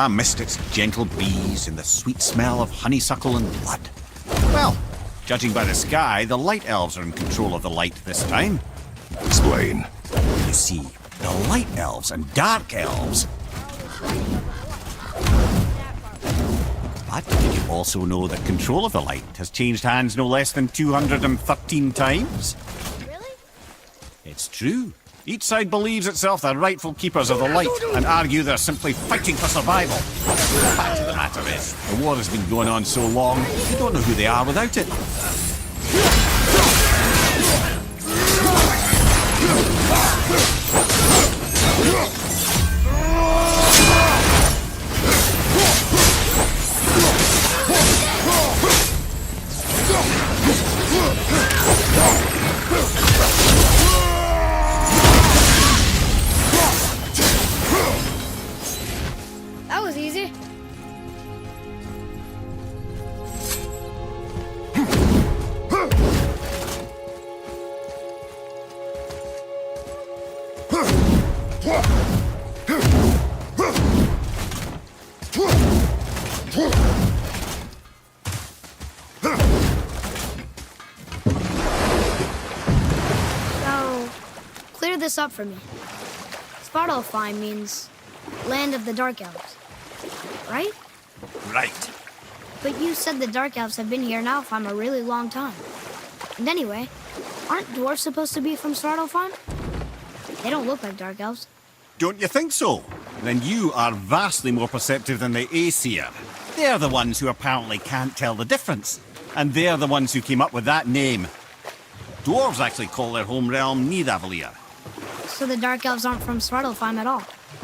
I missed its gentle breeze and the sweet smell of honeysuckle and blood. Well, judging by the sky, the light elves are in control of the light this time. Explain. You see, the light elves and dark elves. But did you also know that control of the light has changed hands no less than 213 times? Really? It's true. Each side believes itself the rightful keepers of the light and argue they're simply fighting for survival. The fact of the matter is, the war has been going on so long, you don't know who they are without it. easy? So, clear this up for me. Svartalfheim means land of the Dark Elves, right? Right. But you said the Dark Elves have been here in Alfheim a really long time. And anyway, aren't dwarves supposed to be from Svartalfheim? They don't look like Dark Elves. Don't you think so? Then you are vastly more perceptive than the Aesir. They're the ones who apparently can't tell the difference. And they're the ones who came up with that name. Dwarves actually call their home realm Nidavellir. So the Dark Elves aren't from Svartalfheim at all?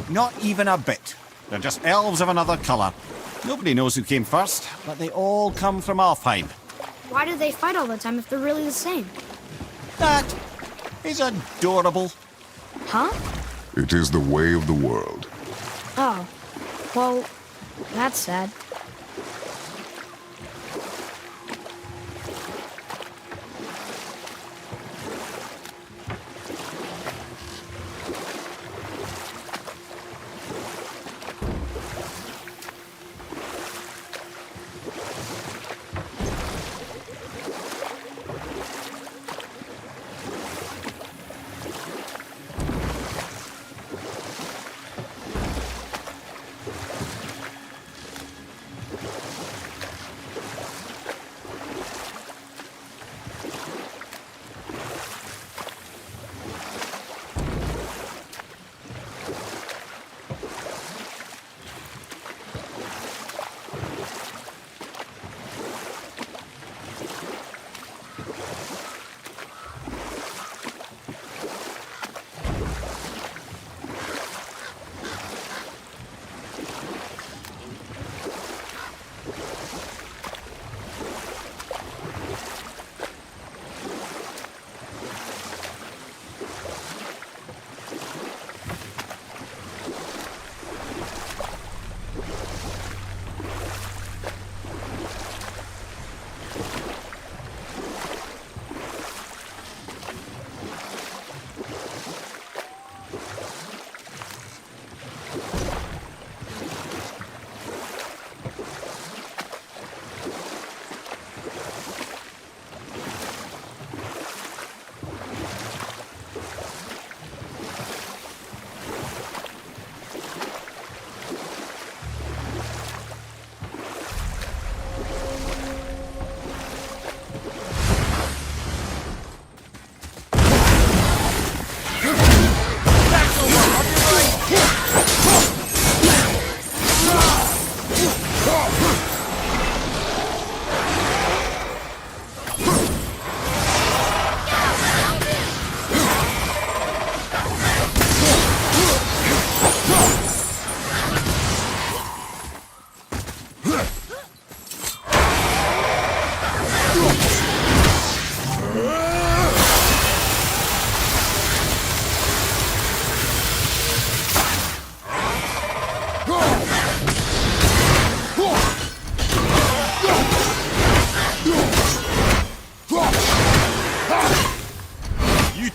Not even a bit. They're just elves of another colour. Nobody knows who came first, but they all come from Alfheim. Why do they fight all the time if they're really the same? That is adorable. Huh? It is the way of the world. Oh. Well, that's sad.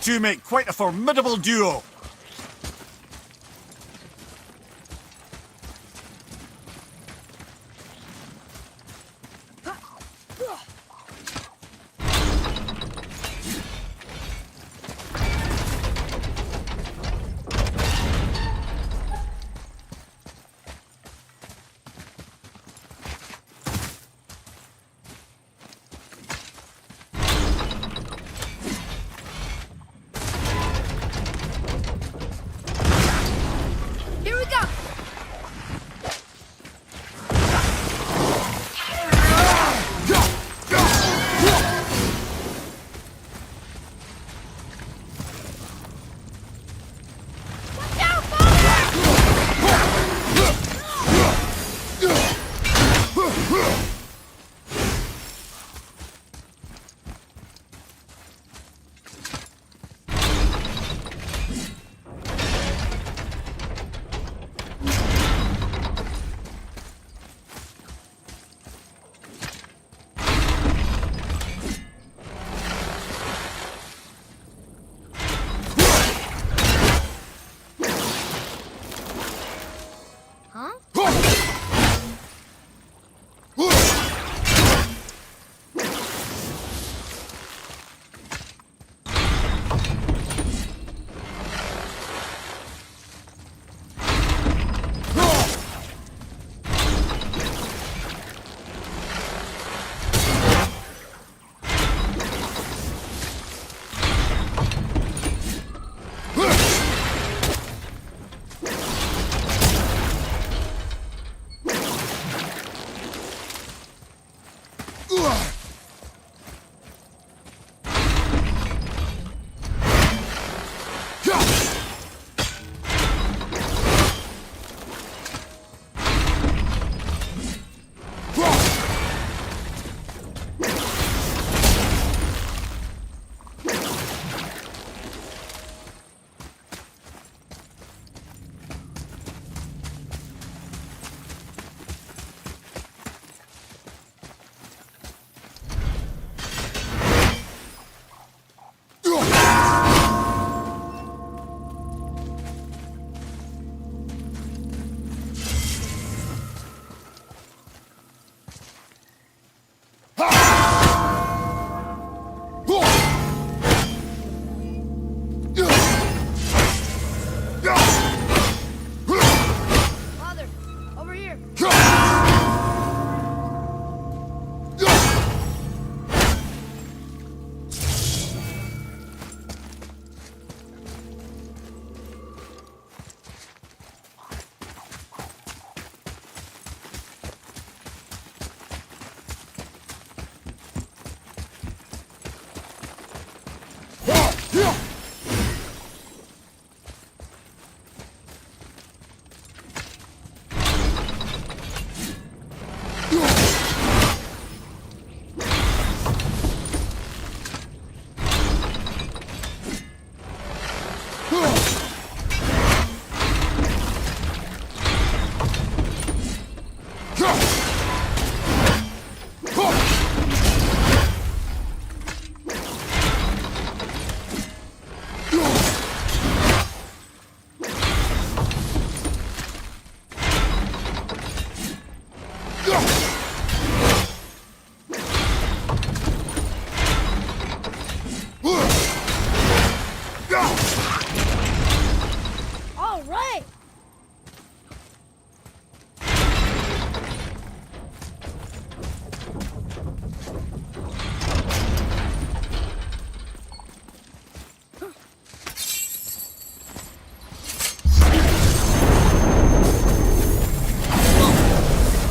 You make quite a formidable duo. Father, over here. All right.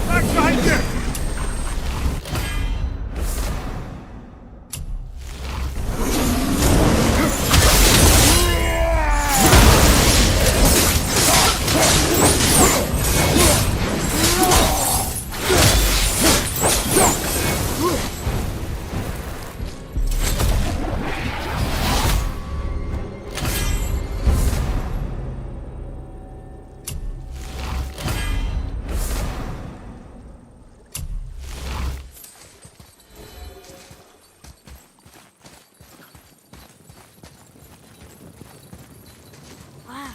Back behind you! Wow.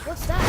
What's that?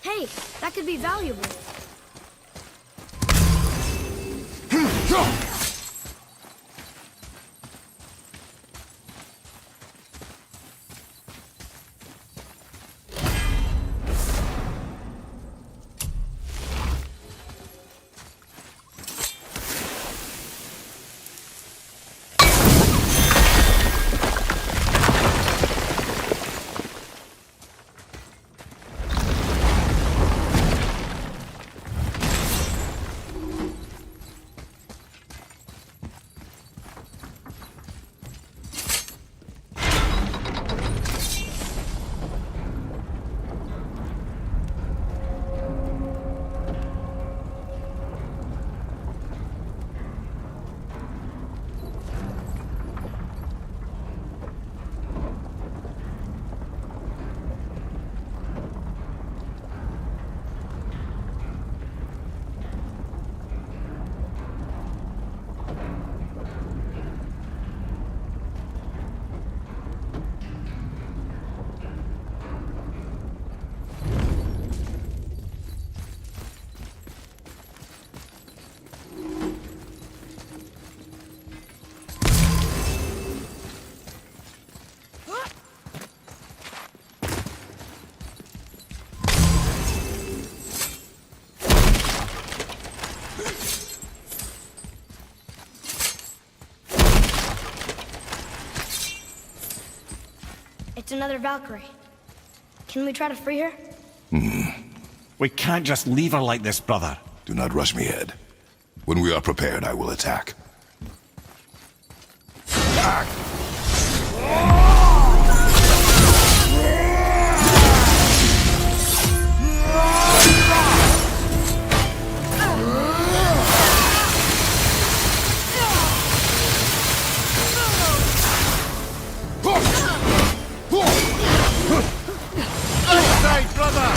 Hey, that could be valuable. It's another Valkyrie. Can we try to free her? We can't just leave her like this, brother. Do not rush me, Ed. When we are prepared, I will attack. Inside, brother!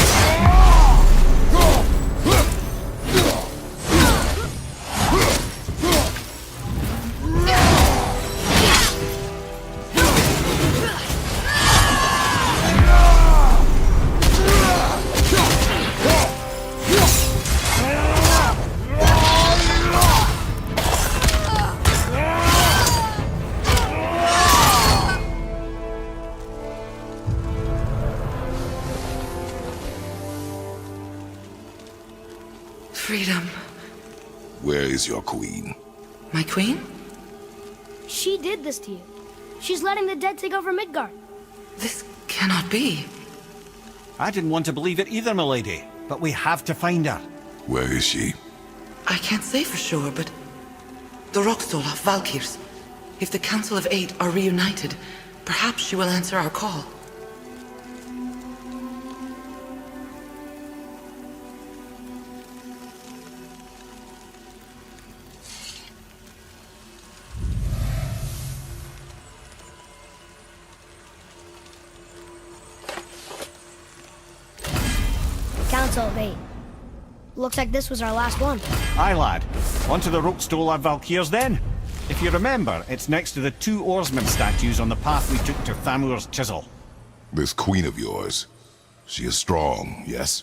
Freedom. Where is your queen? My queen? She did this to you. She's letting the dead take over Midgard. This cannot be. I didn't want to believe it either, milady. But we have to find her. Where is she? I can't say for sure, but... the Rockstolaf Valkyrs. If the Council of Eight are reunited, perhaps she will answer our call. Council of 8. Looks like this was our last one. Aye, lad. On to the Rokstolar Valkyrs then. If you remember, it's next to the 2 oarsmen statues on the path we took to Thamur's chisel. This queen of yours, she is strong, yes?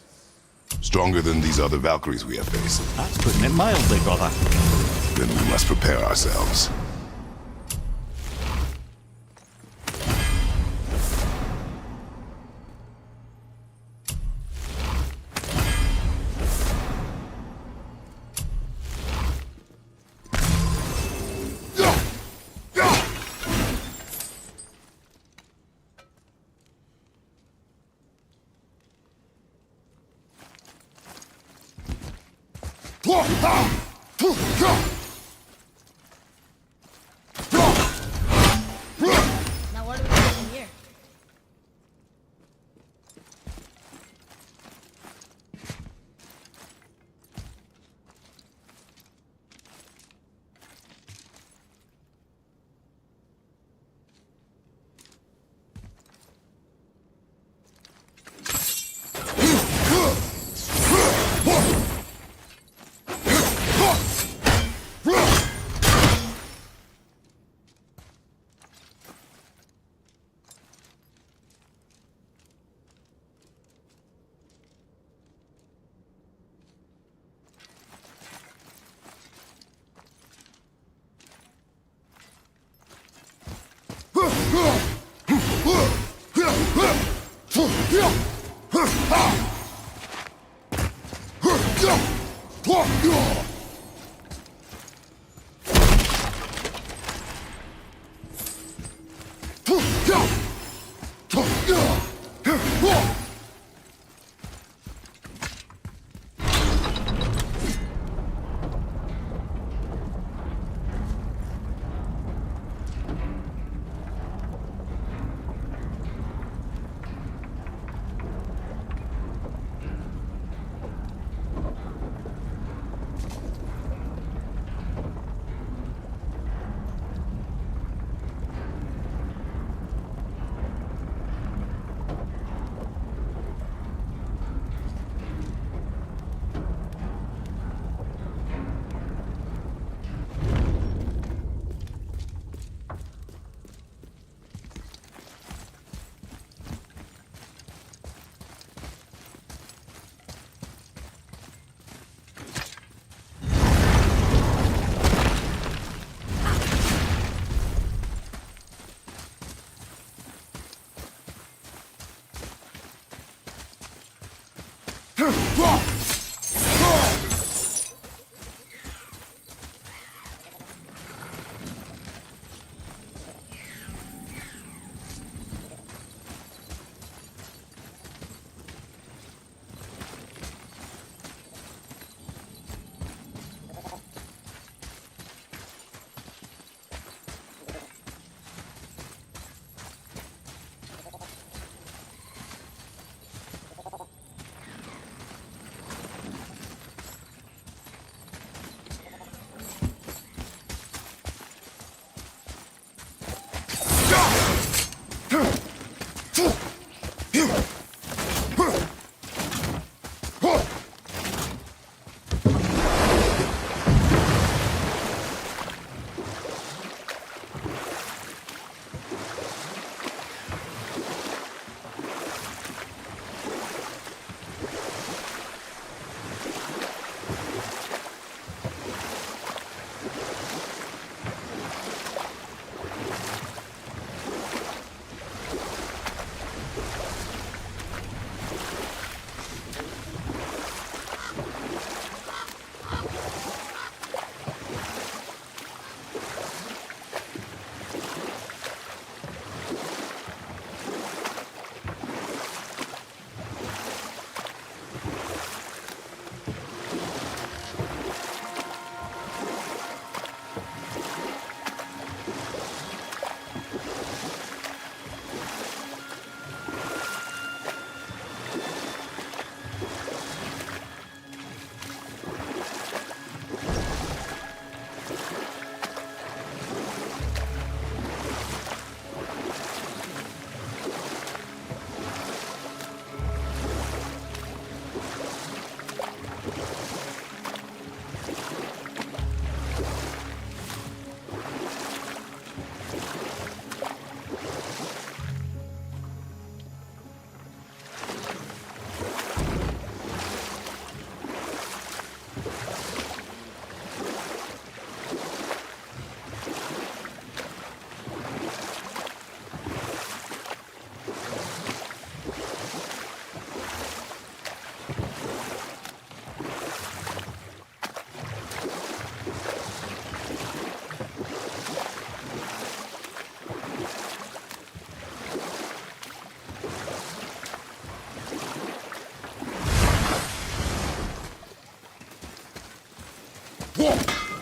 Stronger than these other Valkyries we have faced. That's putting it mildly, brother. Then we must prepare ourselves. Now what do we do from here?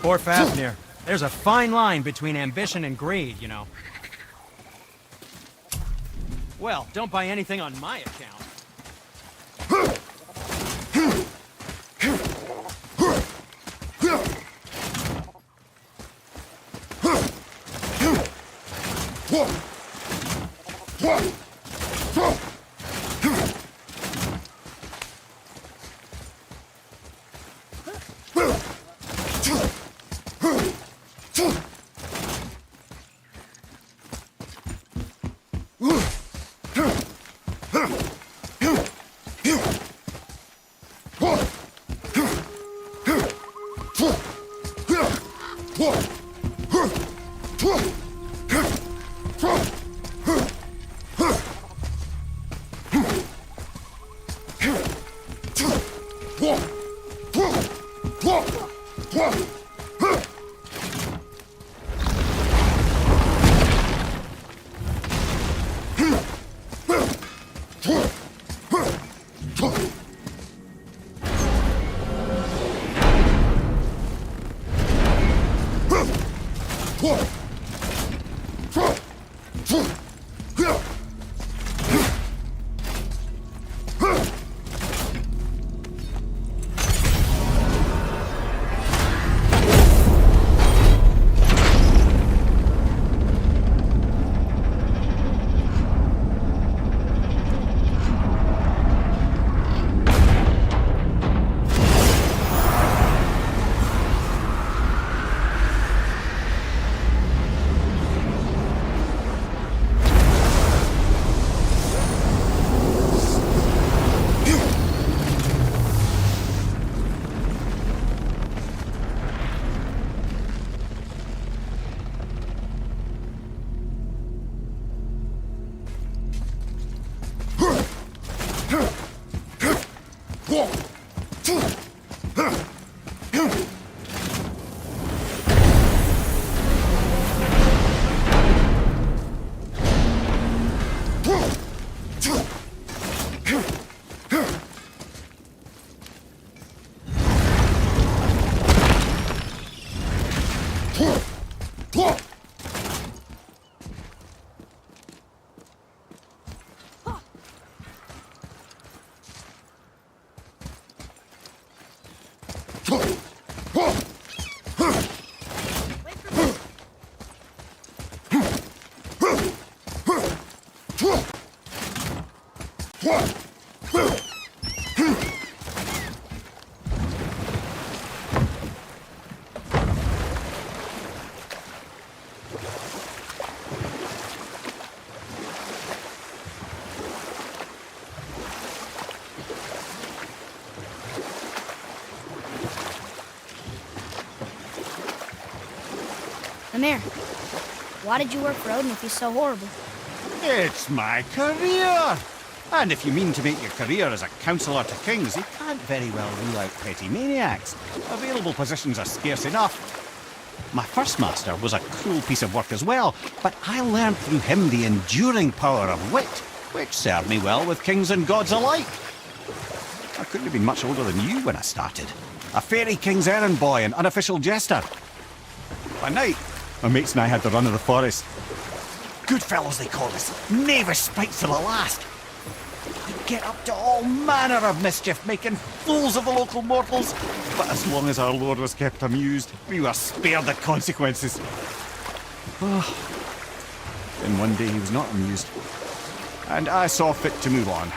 Poor Fafnir. There's a fine line between ambition and greed, you know. Well, don't buy anything on my account. Mimir, why did you work for Odin if he's so horrible? It's my career! And if you mean to make your career as a counsellor to kings, you can't very well rule out petty maniacs. Available positions are scarce enough. My first master was a cruel piece of work as well, but I learned through him the enduring power of wit, which served me well with kings and gods alike. I couldn't have been much older than you when I started. A fairy king's errand boy and unofficial jester. By night, my mates and I had the run of the forest. Good fellows, they called us. Knavish spites to the last. We'd get up to all manner of mischief, making fools of the local mortals. But as long as our lord was kept amused, we were spared the consequences. Then one day he was not amused, and I saw fit to move on.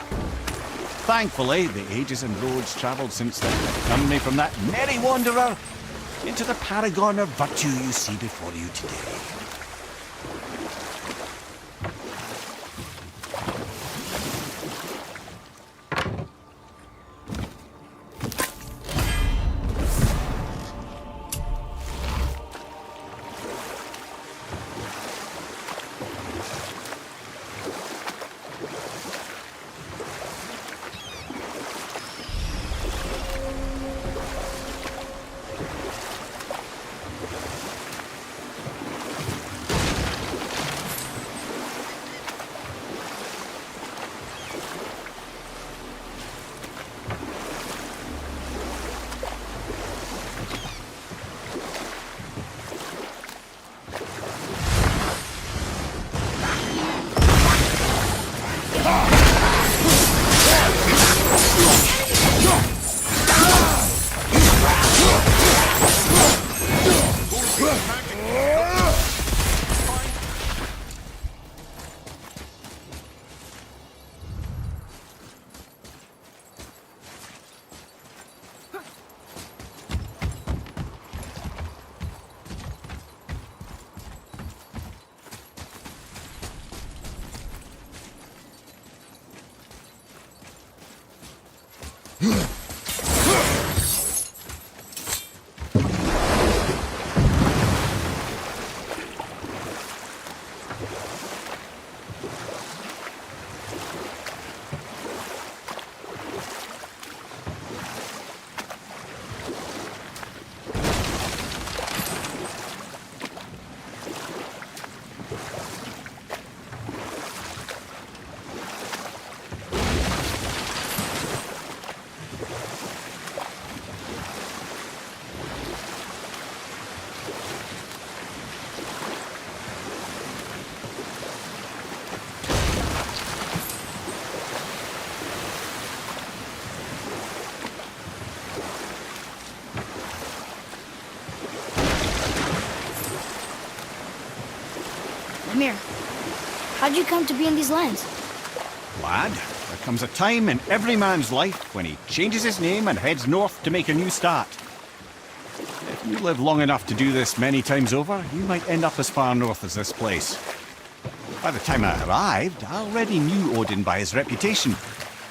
Thankfully, the ages and roads travelled since then have turned me from that merry wanderer into the paragon of virtue you see before you today. Mimir, how'd you come to be in these lands? Lad, there comes a time in every man's life when he changes his name and heads north to make a new start. If you live long enough to do this many times over, you might end up as far north as this place. By the time I arrived, I already knew Odin by his reputation,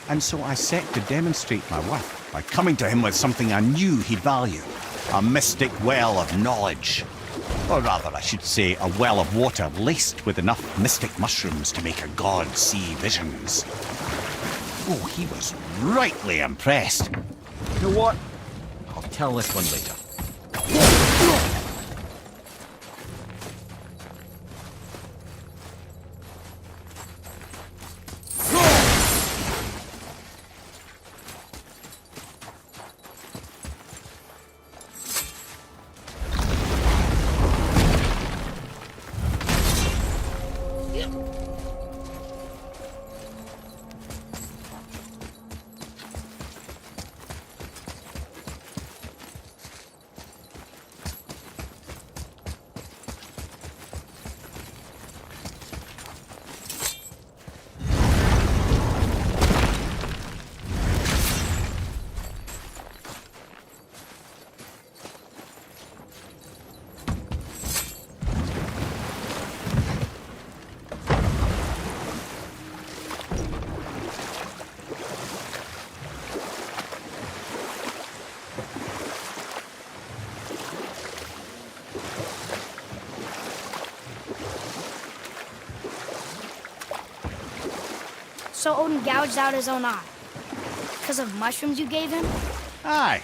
and so I set to demonstrate my worth by coming to him with something I knew he'd value. A mystic well of knowledge. Or rather, I should say, a well of water laced with enough mystic mushrooms to make a god see visions. Oh, he was rightly impressed. You know what? I'll tell this one later. So Odin gouged out his own eye. Because of mushrooms you gave him? Aye.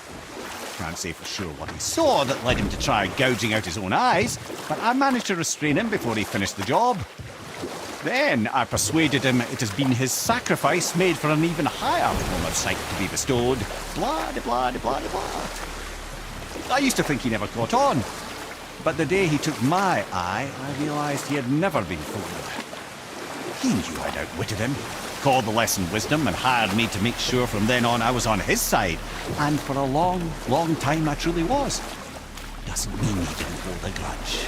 Can't say for sure what he saw that led him to try gouging out his own eyes, but I managed to restrain him before he finished the job. Then I persuaded him it has been his sacrifice made for an even higher form of sight to be bestowed. Blah, de blah, de blah, de blah. I used to think he never caught on, but the day he took my eye, I realised he had never been fooled. He knew I'd outwitted him, called the lesson wisdom, and hired me to make sure from then on I was on his side. And for a long, long time I truly was. Doesn't mean he didn't hold a grudge.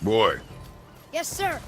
Boy, Yes, sir.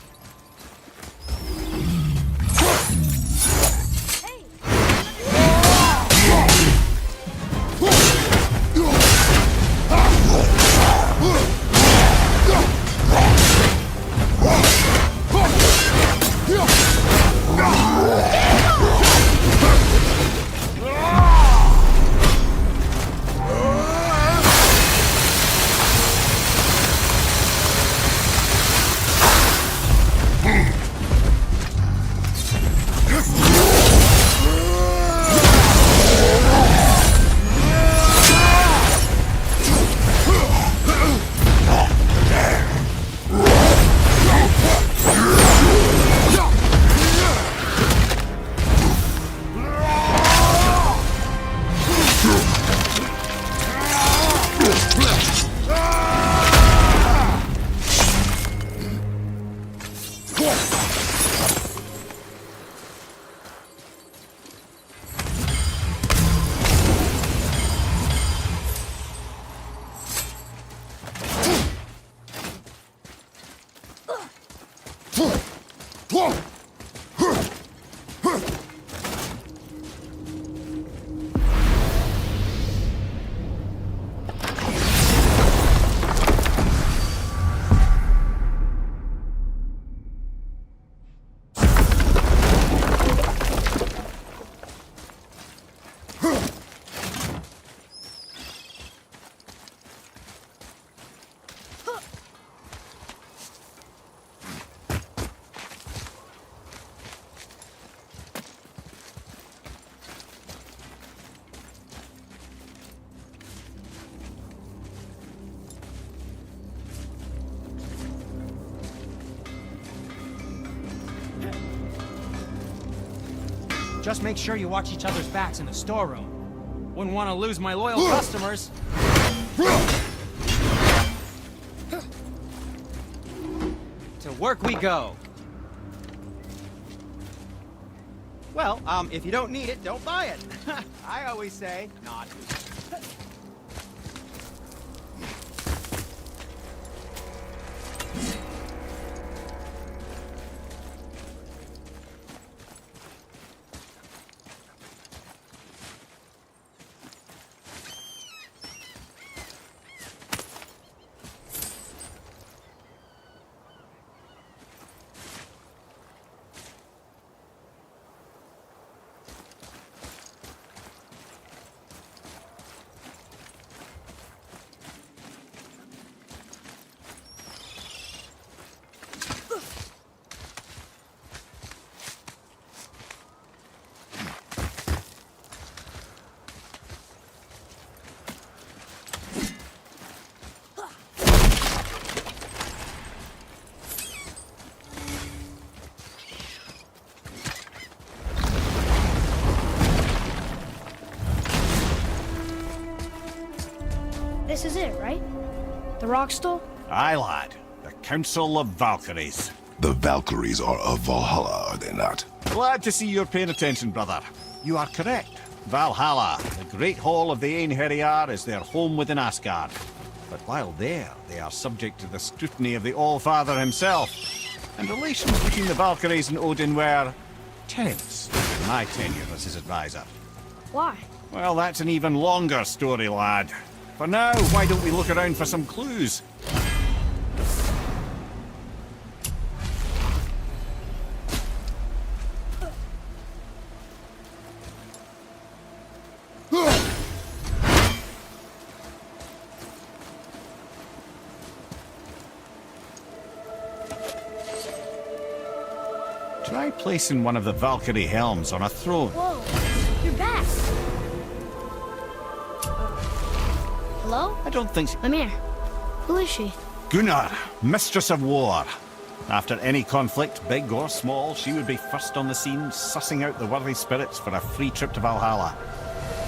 Just make sure you watch each other's backs in the storeroom. Wouldn't want to lose my loyal customers. To work we go. Well, if you don't need it, don't buy it. I always say, not. This is it, right? The Rockstall? Aye, lad. The Council of Valkyries. The Valkyries are of Valhalla, are they not? Glad to see you're paying attention, brother. You are correct. Valhalla, the great hall of the HDR, is their home within Asgard. But while there, they are subject to the scrutiny of the All-Father himself. And relations between the Valkyries and Odin were tense in my tenure as his advisor. Why? Well, that's an even longer story, lad. For now, why don't we look around for some clues? Try placing one of the Valkyrie helms on a throne. Whoa, you're back. Hello? I don't think so. Mimir. Who is she? Gunnar, Mistress of War. After any conflict, big or small, she would be first on the scene, sussing out the worthy spirits for a free trip to Valhalla.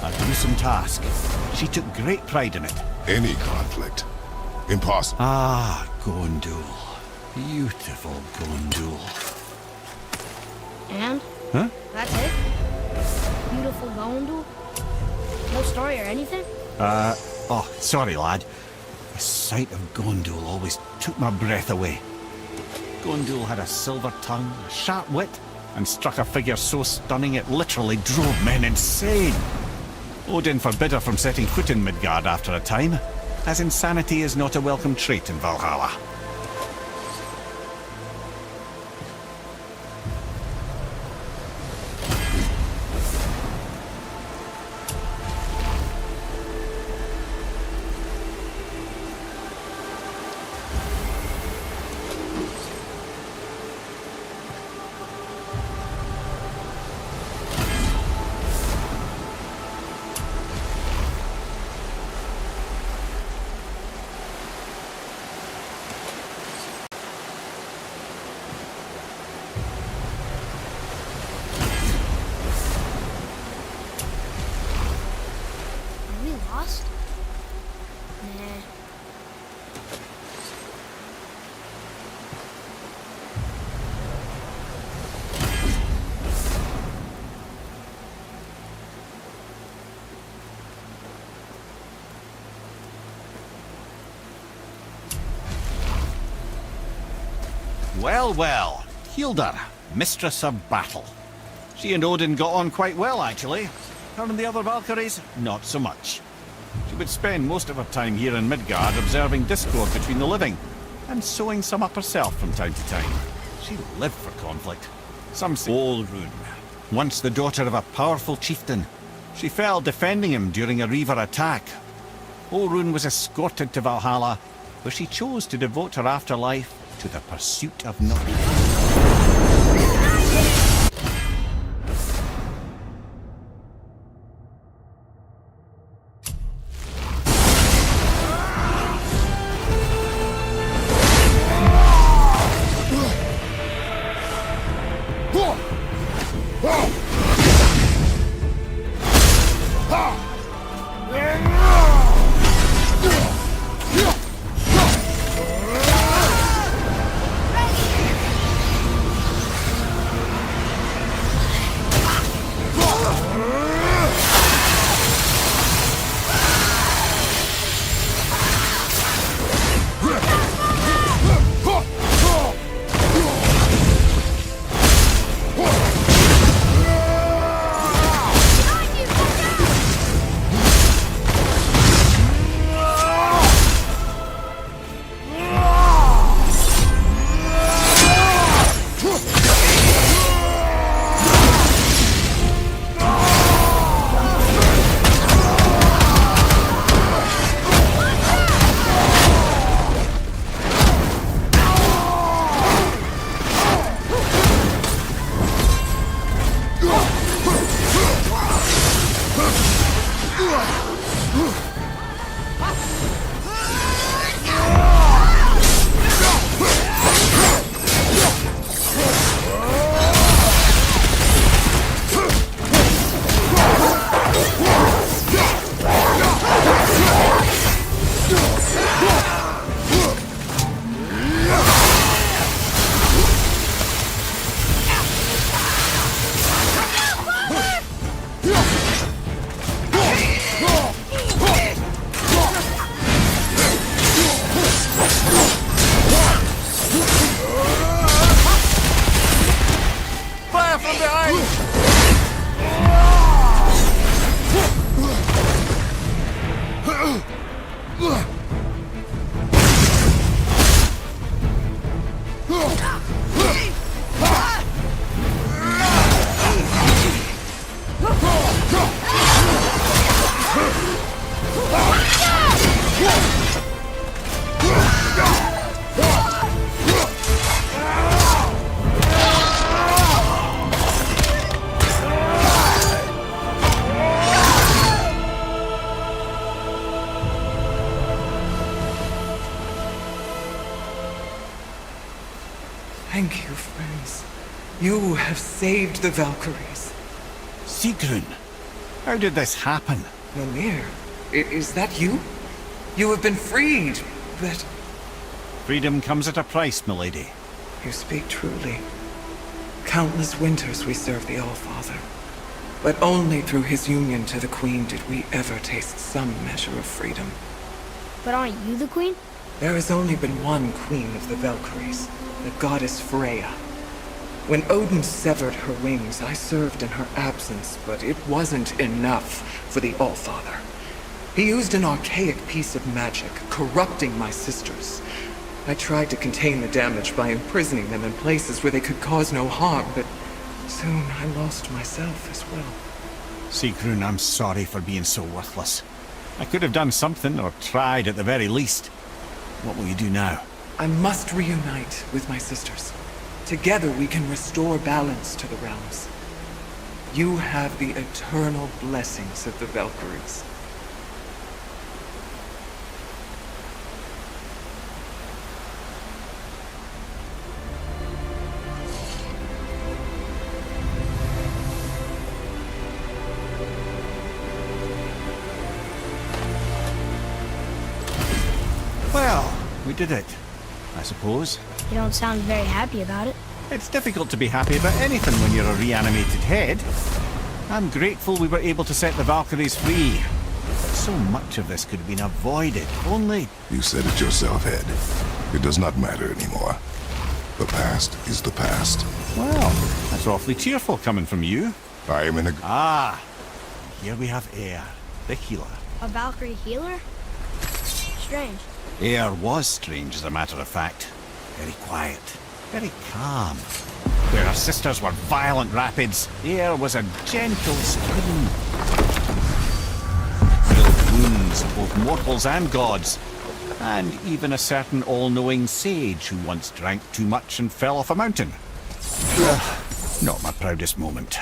A gruesome task. She took great pride in it. Any conflict. Impossible. Ah, Gondul. Beautiful Gondul. And? Huh? That's it? Beautiful Gondul? No story or anything? Oh, sorry, lad. The sight of Gondul always took my breath away. Gondul had a silver tongue, a sharp wit, and struck a figure so stunning it literally drove men insane. Odin forbid her from setting foot in Midgard after a time, as insanity is not a welcome trait in Valhalla. Are we lost? Nah. Well, well. Hilda, Mistress of Battle. She and Odin got on quite well, actually. Her and the other Valkyries, not so much. She would spend most of her time here in Midgard observing discord between the living, and sewing some up herself from time to time. She lived for conflict. Some say Olrun, once the daughter of a powerful chieftain. She fell defending him during a Reaver attack. Olrun was escorted to Valhalla, where she chose to devote her afterlife to the pursuit of knowledge. Thank you, friends. You have saved the Valkyries. Sigrun, how did this happen? Mimir, is that you? You have been freed, but... Freedom comes at a price, milady. You speak truly. Countless winters we served the All-Father. But only through his union to the Queen did we ever taste some measure of freedom. But aren't you the queen? There has only been one Queen of the Valkyries, the goddess Freya. When Odin severed her wings, I served in her absence, but it wasn't enough for the All-Father. He used an archaic piece of magic, corrupting my sisters. I tried to contain the damage by imprisoning them in places where they could cause no harm, but soon I lost myself as well. Sigrun, I'm sorry for being so worthless. I could have done something, or tried at the very least. What will you do now? I must reunite with my sisters. Together we can restore balance to the realms. You have the eternal blessings of the Valkyries. Well, we did it, I suppose. You don't sound very happy about it. It's difficult to be happy about anything when you're a reanimated head. I'm grateful we were able to set the Valkyries free. So much of this could have been avoided, only... You said it yourself, Head. It does not matter anymore. The past is the past. Well, that's awfully cheerful coming from you. I am in a... Ah, here we have Air, the healer. A Valkyrie healer? Strange. Air was strange, as a matter of fact. Very quiet, very calm. Where her sisters were violent rapids, Air was a gentle stream. Filled wounds of both mortals and gods. And even a certain all-knowing sage who once drank too much and fell off a mountain. Not my proudest moment.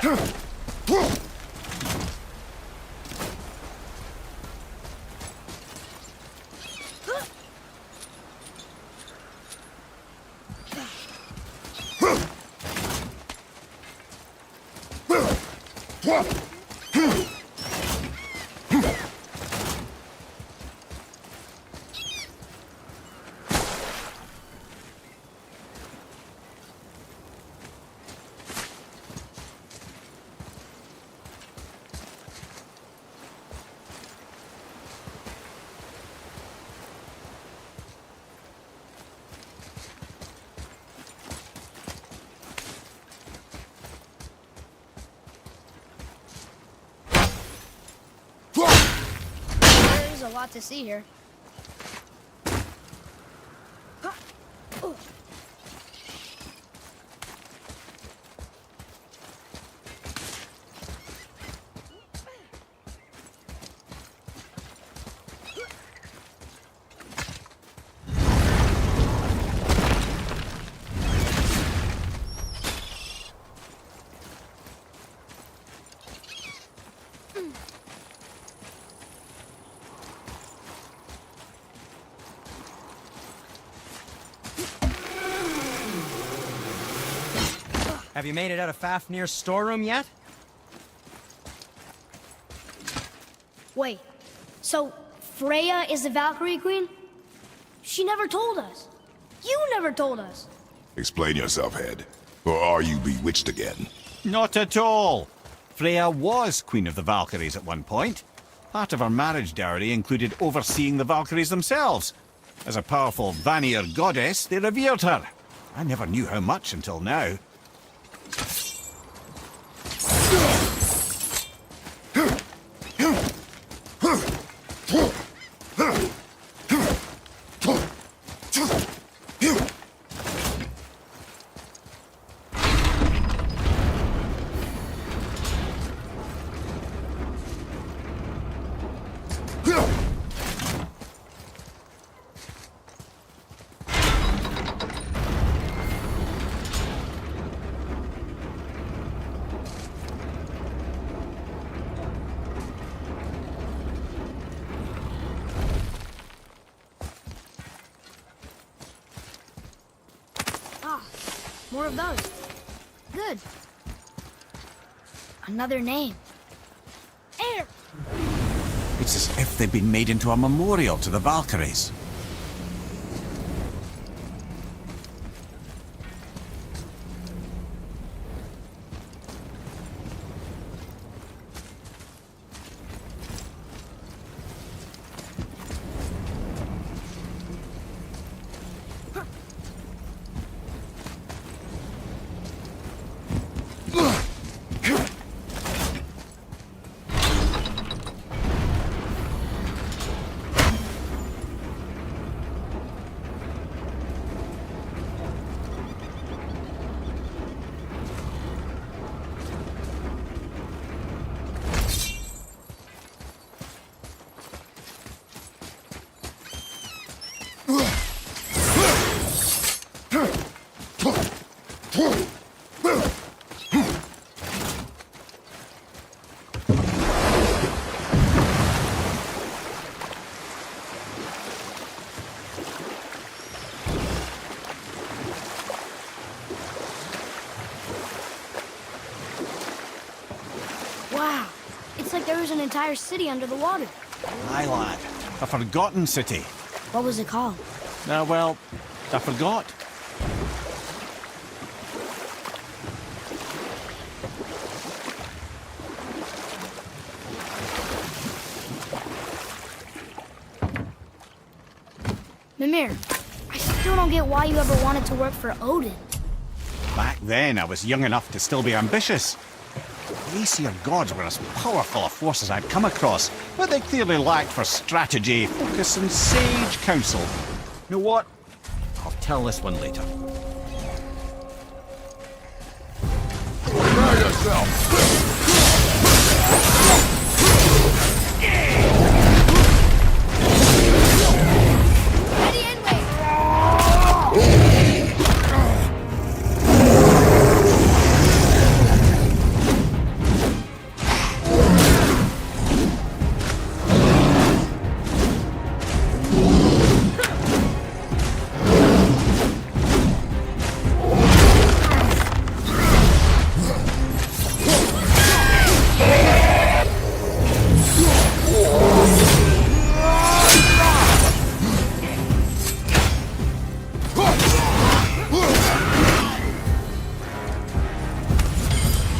There's a lot to see here. Have you made it out of Fafnir's storeroom yet? Wait, so Freya is the Valkyrie Queen? She never told us. You never told us. Explain yourself, Head. Or are you bewitched again? Not at all. Freya was Queen of the Valkyries at one point. Part of her marriage dowry included overseeing the Valkyries themselves. As a powerful Vanir goddess, they revered her. I never knew how much until now. More of those. Good. Another name. Air! It's as if they've been made into a memorial to the Valkyries. Wow. It's like there was an entire city under the water. Aye, lad. A forgotten city. What was it called? Well, I forgot. Mimir, I still don't get why you ever wanted to work for Odin. Back then, I was young enough to still be ambitious. The Aesir gods were as powerful a force as I'd come across, but they clearly lacked for strategy, focus, and sage counsel. You know what? I'll tell this one later. Prepare yourself! Ready and wait!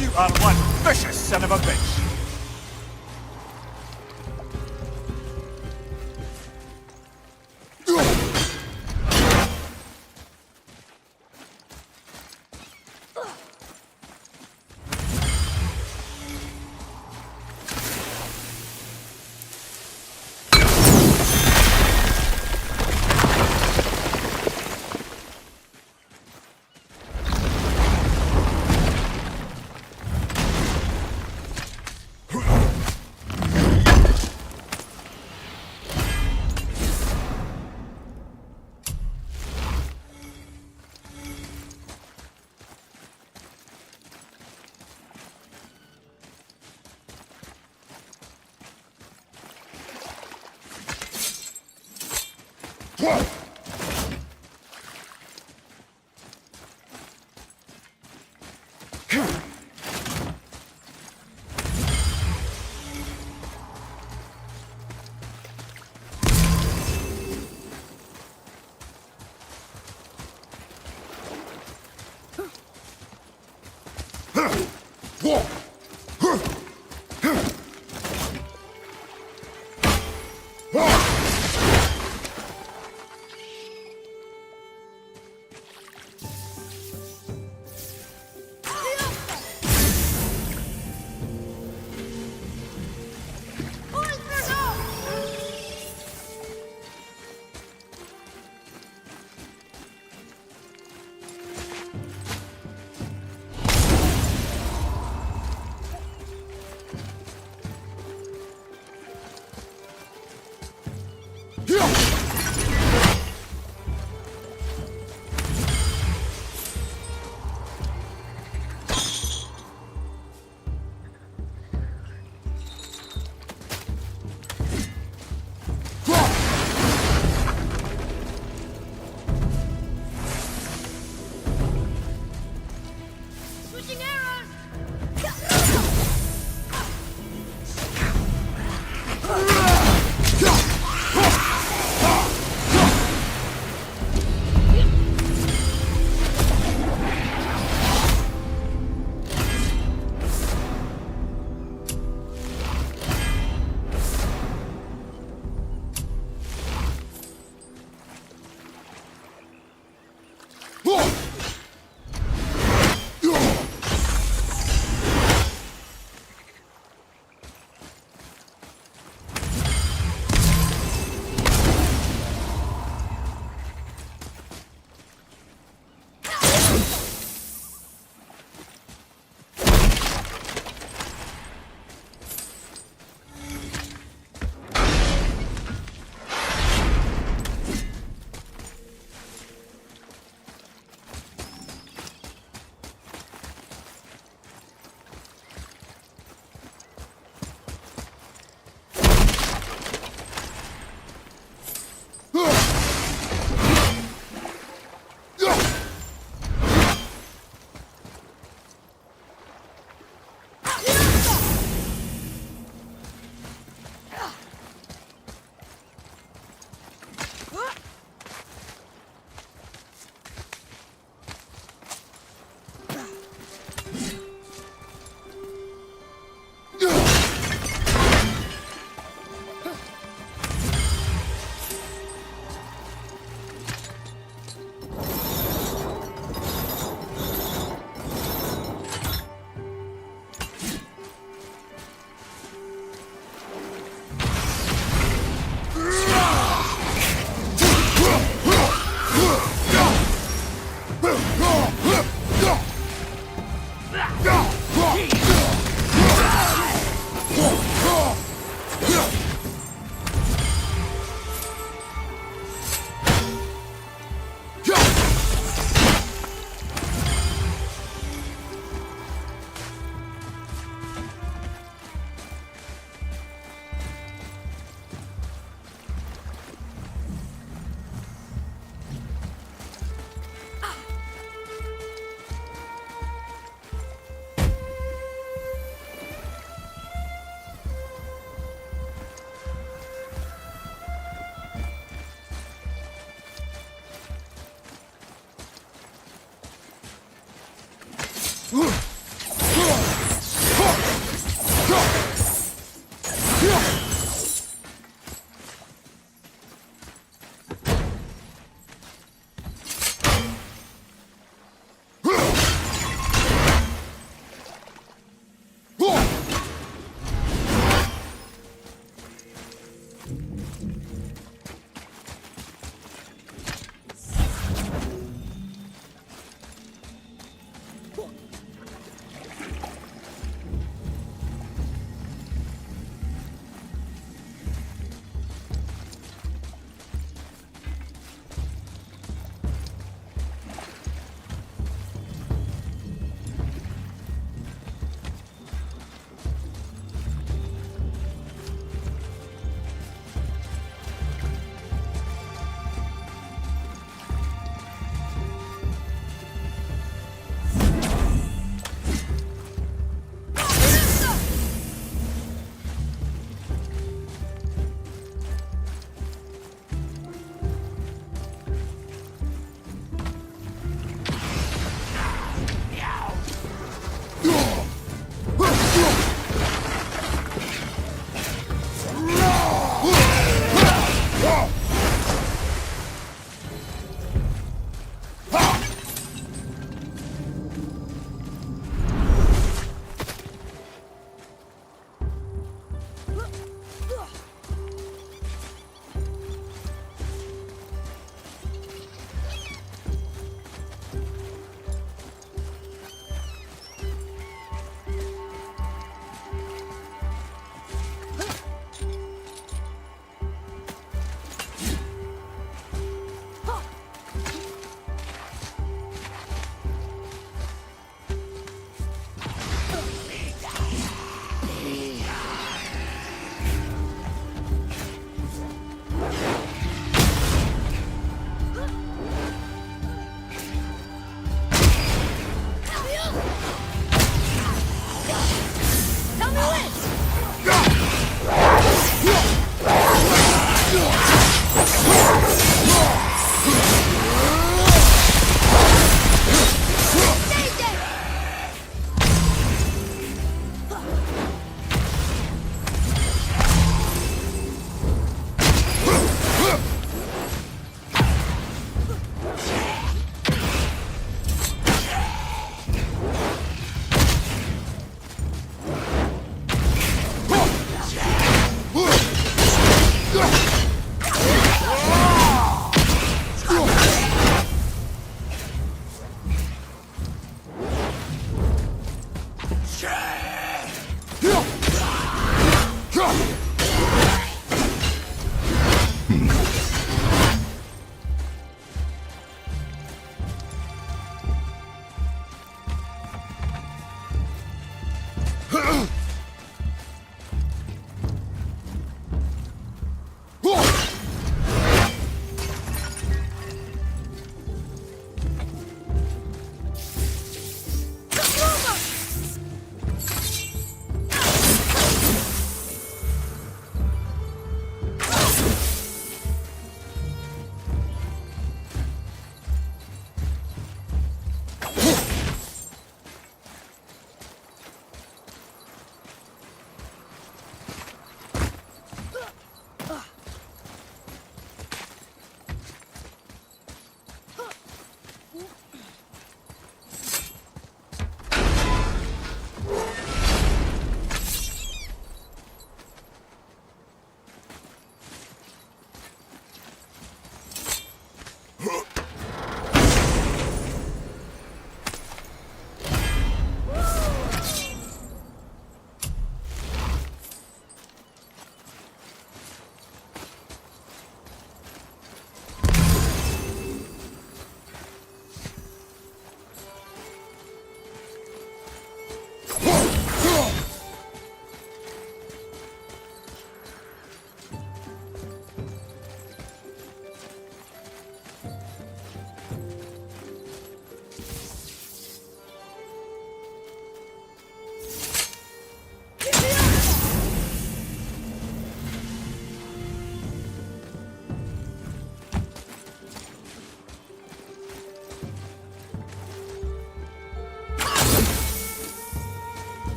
You are one vicious son of a bitch!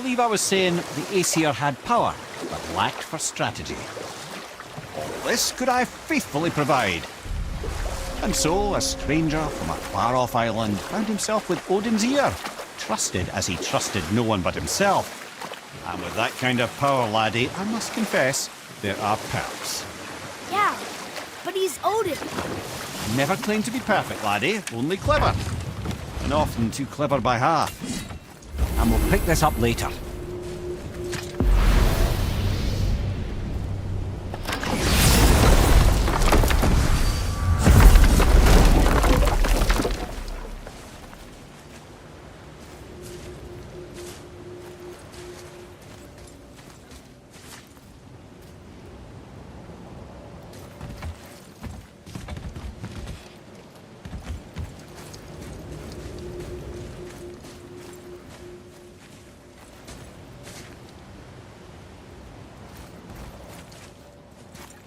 believe I was saying the Aesir had power, but lacked for strategy. All this could I faithfully provide. And so, a stranger from a far-off island found himself with Odin's ear, trusted as he trusted no one but himself. And with that kind of power, laddie, I must confess, there are perks. Yeah, but he's Odin. Never claim to be perfect, laddie, only clever. And often too clever by half. And we'll pick this up later.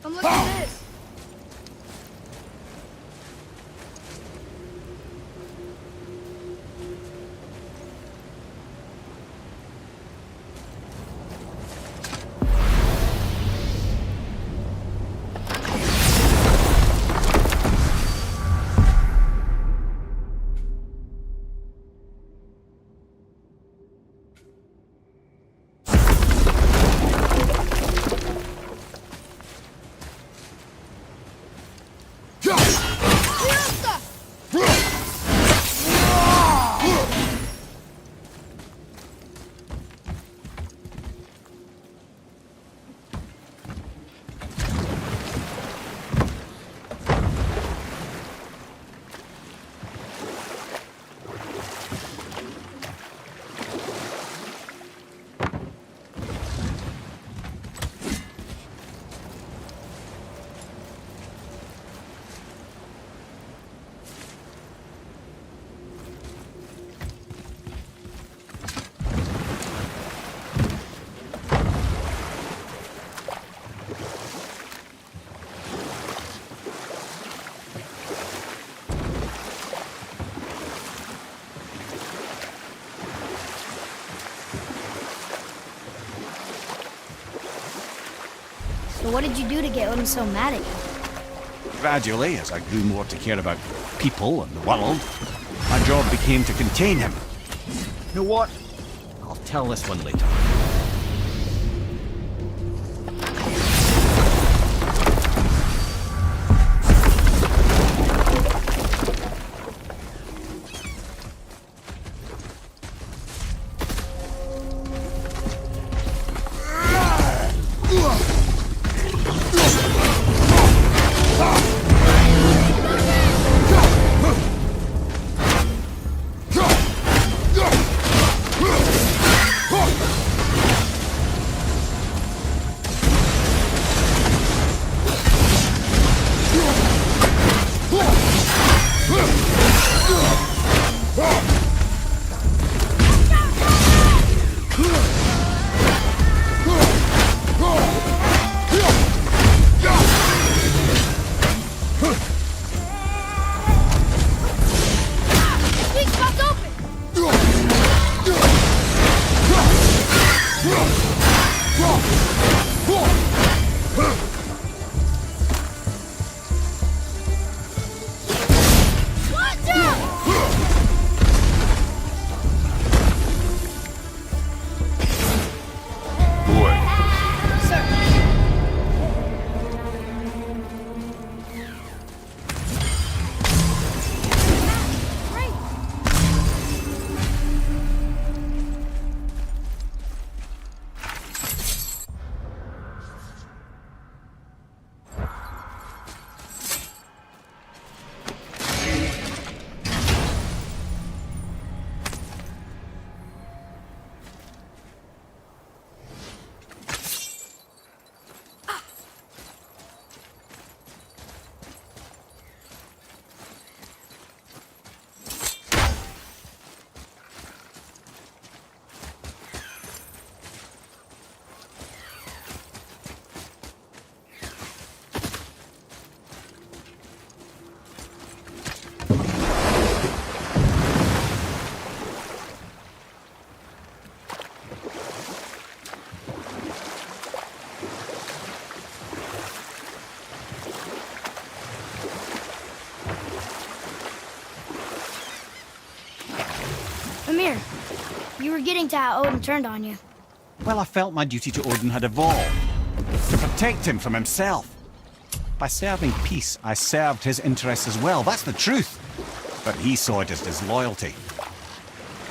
Come look at this. So what did you do to get Odin so mad at you? Gradually, as I grew more to care about people and the world, my job became to contain him. You know what? I'll tell this one later. Mimir, you were getting to how Odin turned on you. Well, I felt my duty to Odin had evolved. To protect him from himself. By serving peace, I served his interests as well. That's the truth. But he saw it as disloyalty.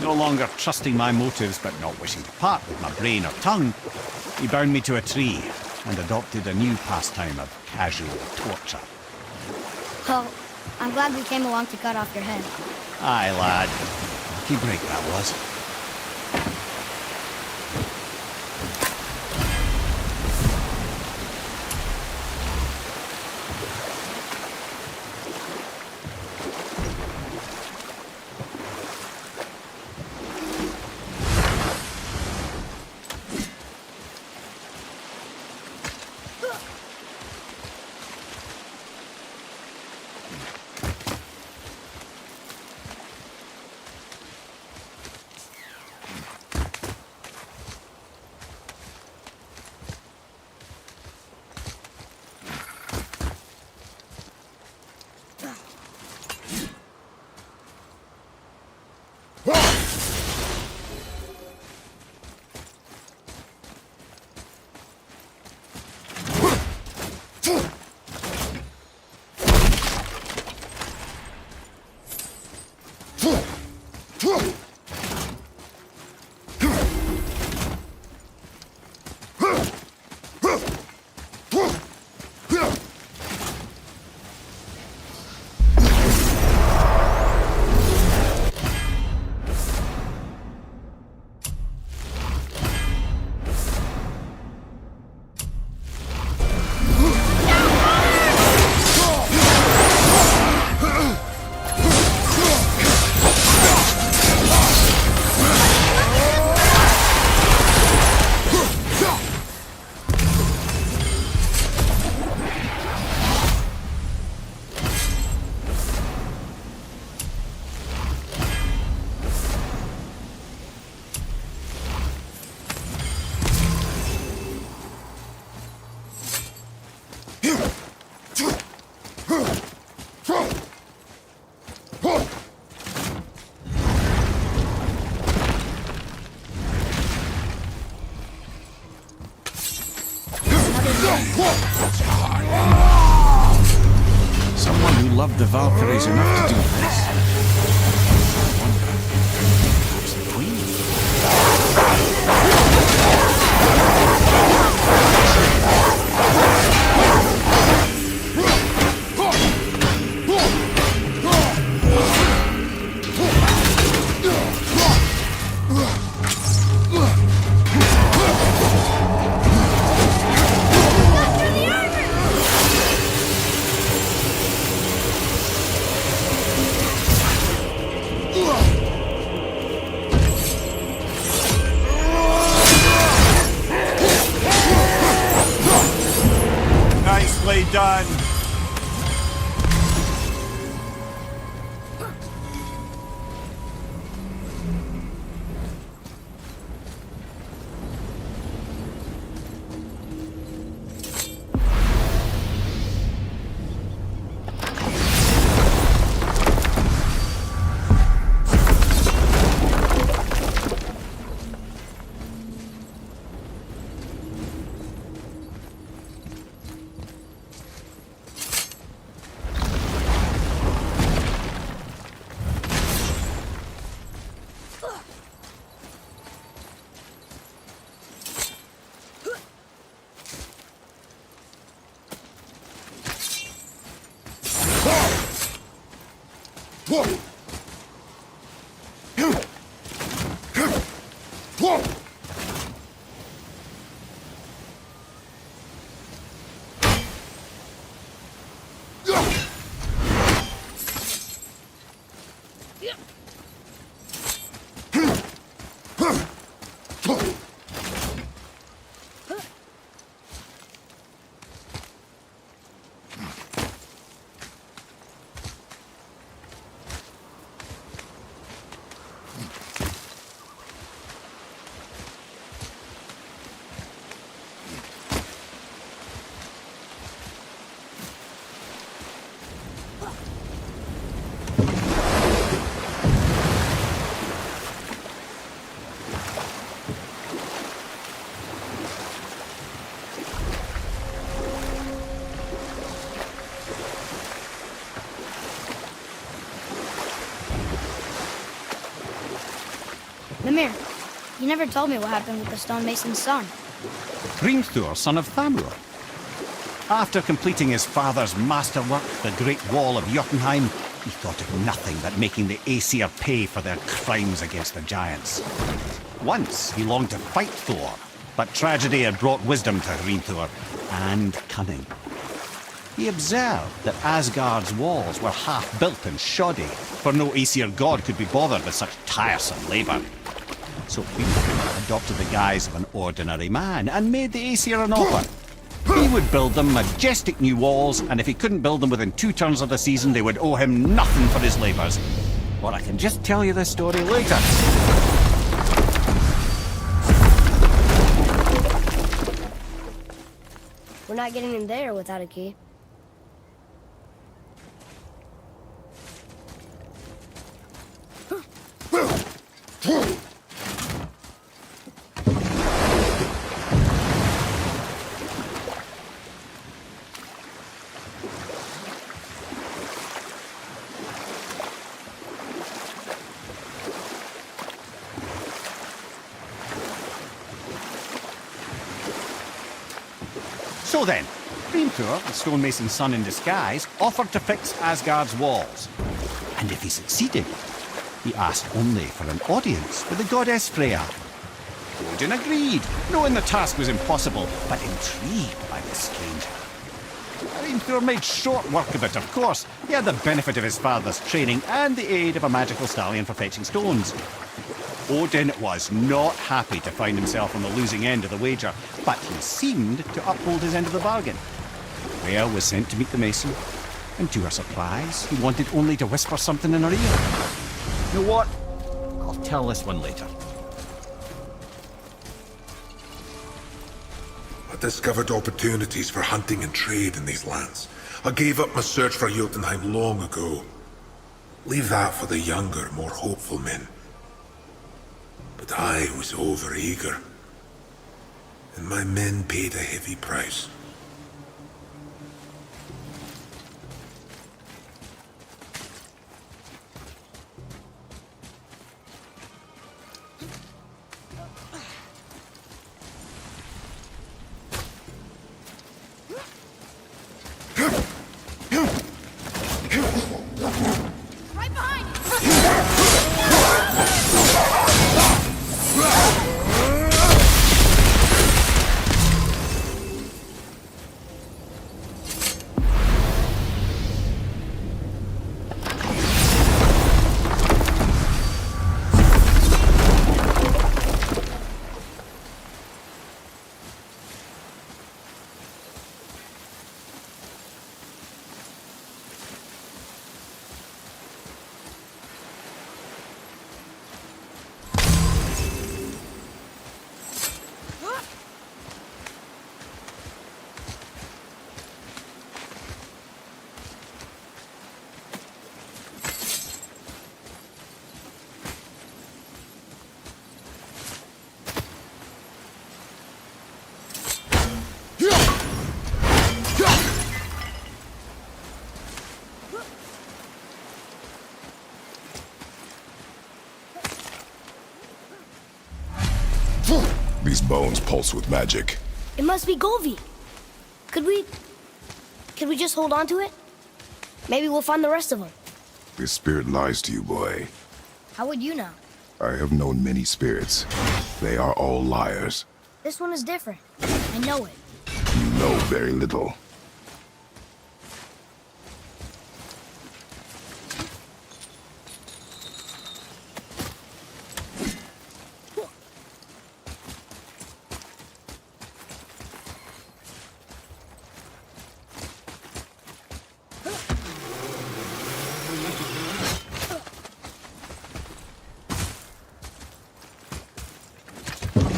No longer trusting my motives, but not wishing to part with my brain or tongue, he bound me to a tree and adopted a new pastime of casual torture. Well, I'm glad we came along to cut off your head. Aye, lad. Lucky break that was. Someone who loved the Valkyries enough to do this. I wonder, perhaps the Queen? Mimir, you never told me what happened with the stonemason's son. Hrimthur, son of Thamur. After completing his father's masterwork, the Great Wall of Jotunheim, he thought of nothing but making the Aesir pay for their crimes against the giants. Once he longed to fight Thor, but tragedy had brought wisdom to Hrimthur, and cunning. He observed that Asgard's walls were half-built and shoddy, for no Aesir god could be bothered with such tiresome labour. So Hrimthur adopted the guise of an ordinary man and made the Aesir an offer. He would build them majestic new walls, and if he couldn't build them within 2 turns of the season, they would owe him nothing for his labours. Or I can just tell you this story later. We're not getting in there without a key. So then, Hrimthur, the stonemason's son in disguise, offered to fix Asgard's walls. And if he succeeded, he asked only for an audience with the goddess Freya. Odin agreed, knowing the task was impossible, but intrigued by the stranger. Hrimthur made short work of it, of course. He had the benefit of his father's training and the aid of a magical stallion for fetching stones. Odin was not happy to find himself on the losing end of the wager, but he seemed to uphold his end of the bargain. Freya was sent to meet the mason, and to her surprise, he wanted only to whisper something in her ear. You know what? I'll tell this one later. I discovered opportunities for hunting and trade in these lands. I gave up my search for Jotunheim long ago. Leave that for the younger, more hopeful men. But I was overeager, and my men paid a heavy price. Right behind you! These bones pulse with magic. It must be Golvi. Could we just hold on to it? Maybe we'll find the rest of them. This spirit lies to you, boy. How would you know? I have known many spirits. They are all liars. This one is different. I know it. You know very little.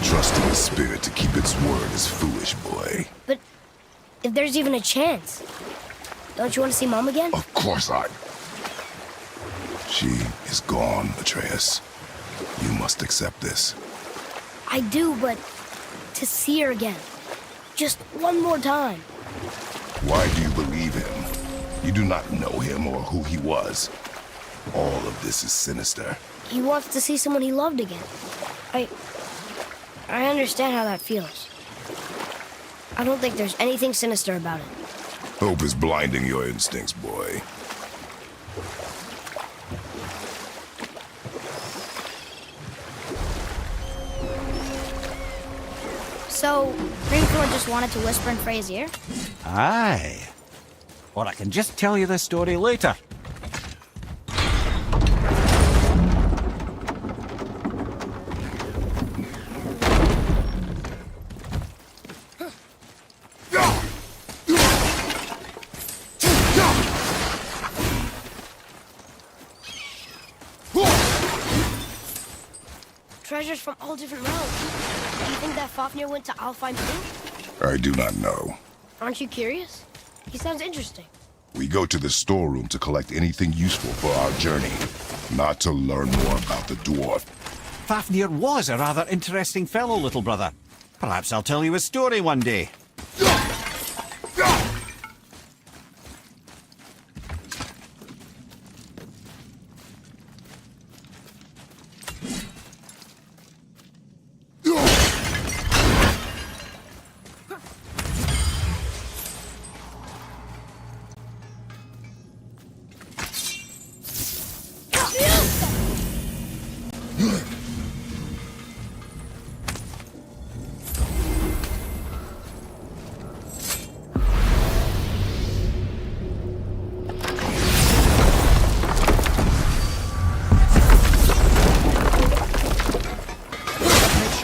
Trusting the spirit to keep its word is foolish, boy. But if there's even a chance, don't you want to see Mom again? Of course I... She is gone, Atreus. You must accept this. I do, but to see her again. Just one more time. Why do you believe him? You do not know him or who he was. All of this is sinister. he wants to see someone he loved again. I understand how that feels. I don't think there's anything sinister about it. Hope is blinding your instincts, boy. So, Greenfield just wanted to whisper in Freya's ear? Aye. Or I can just tell you the story later. Treasures from all different realms. Do you think that Fafnir went to Alfheim too? I do not know. Aren't you curious? He sounds interesting. We go to the storeroom to collect anything useful for our journey, not to learn more about the dwarf. Fafnir was a rather interesting fellow, little brother. Perhaps I'll tell you a story one day.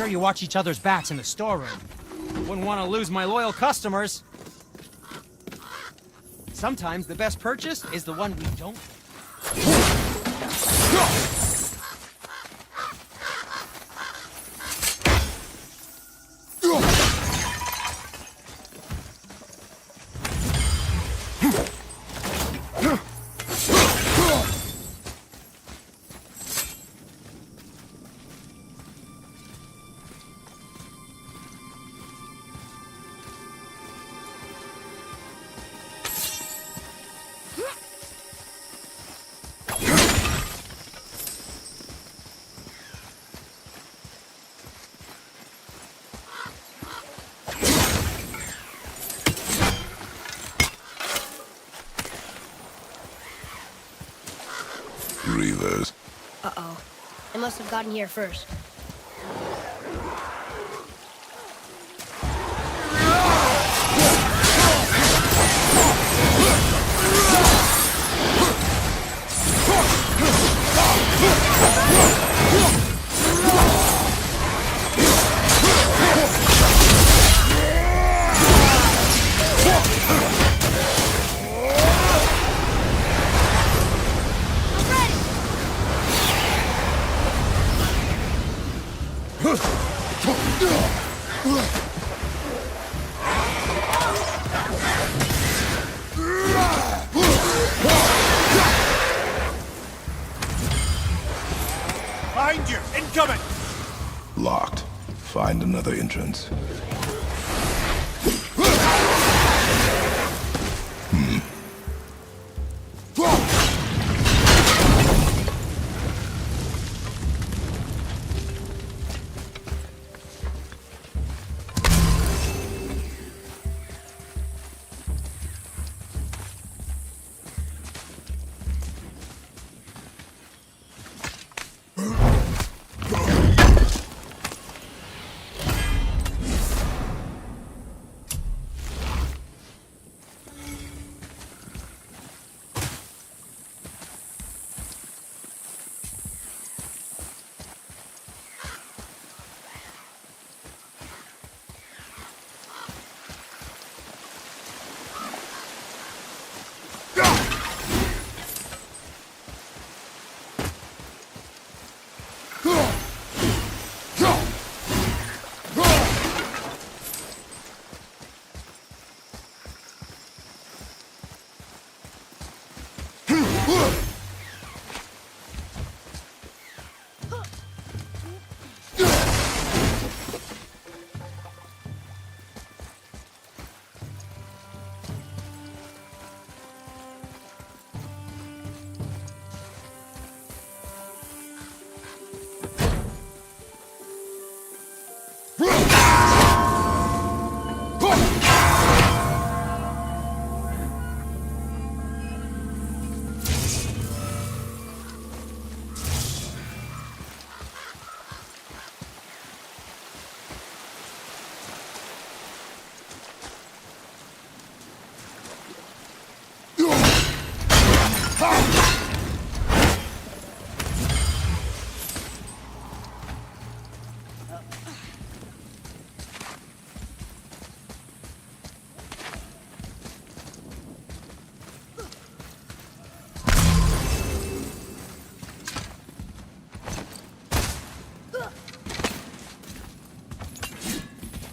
You watch each other's backs in the storeroom. Wouldn't want to lose my loyal customers. Sometimes the best purchase is the one we don't. Reavers. Uh-oh. They must have gotten here first. Behind you! Incoming! Locked. Find another entrance.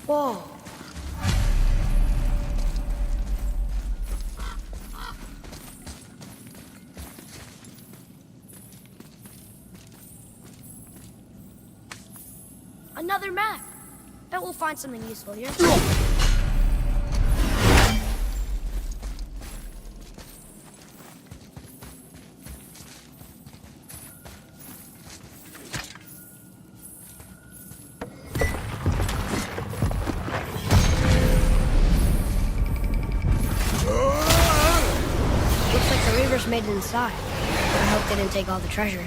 Whoa. Another map. Bet we'll find something useful here. Looks like the Reavers made it inside. I hope they didn't take all the treasure.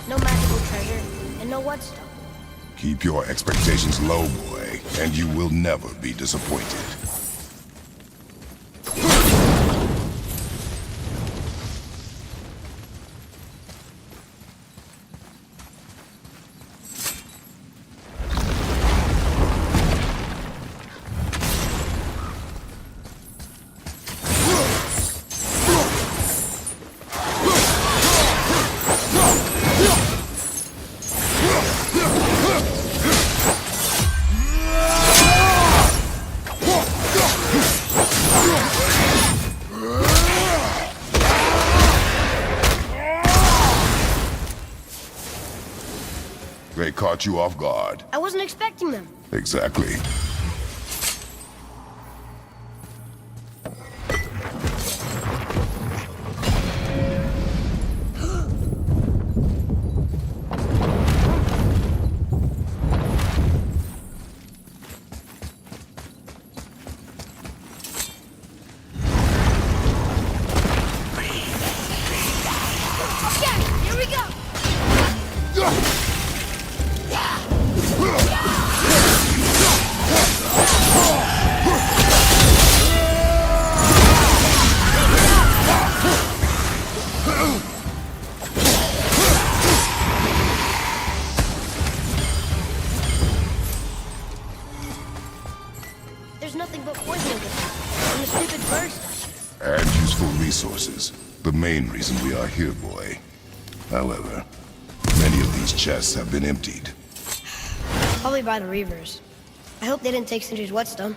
No magical treasure, and no whetstone. Keep your expectations low, boy, and you will never be disappointed. They caught you off guard. I wasn't expecting them. Exactly. There's nothing but poison in this, and the stupid burst. And useful resources. The main reason we are here, boy. However, many of these chests have been emptied. Probably by the Reavers. I hope they didn't take Sindri's whetstone.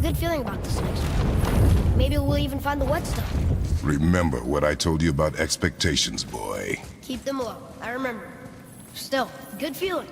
Good feeling about this next one. Maybe we'll even find the whetstone. Remember what I told you about expectations, boy. Keep them low. I remember. Still, good feeling.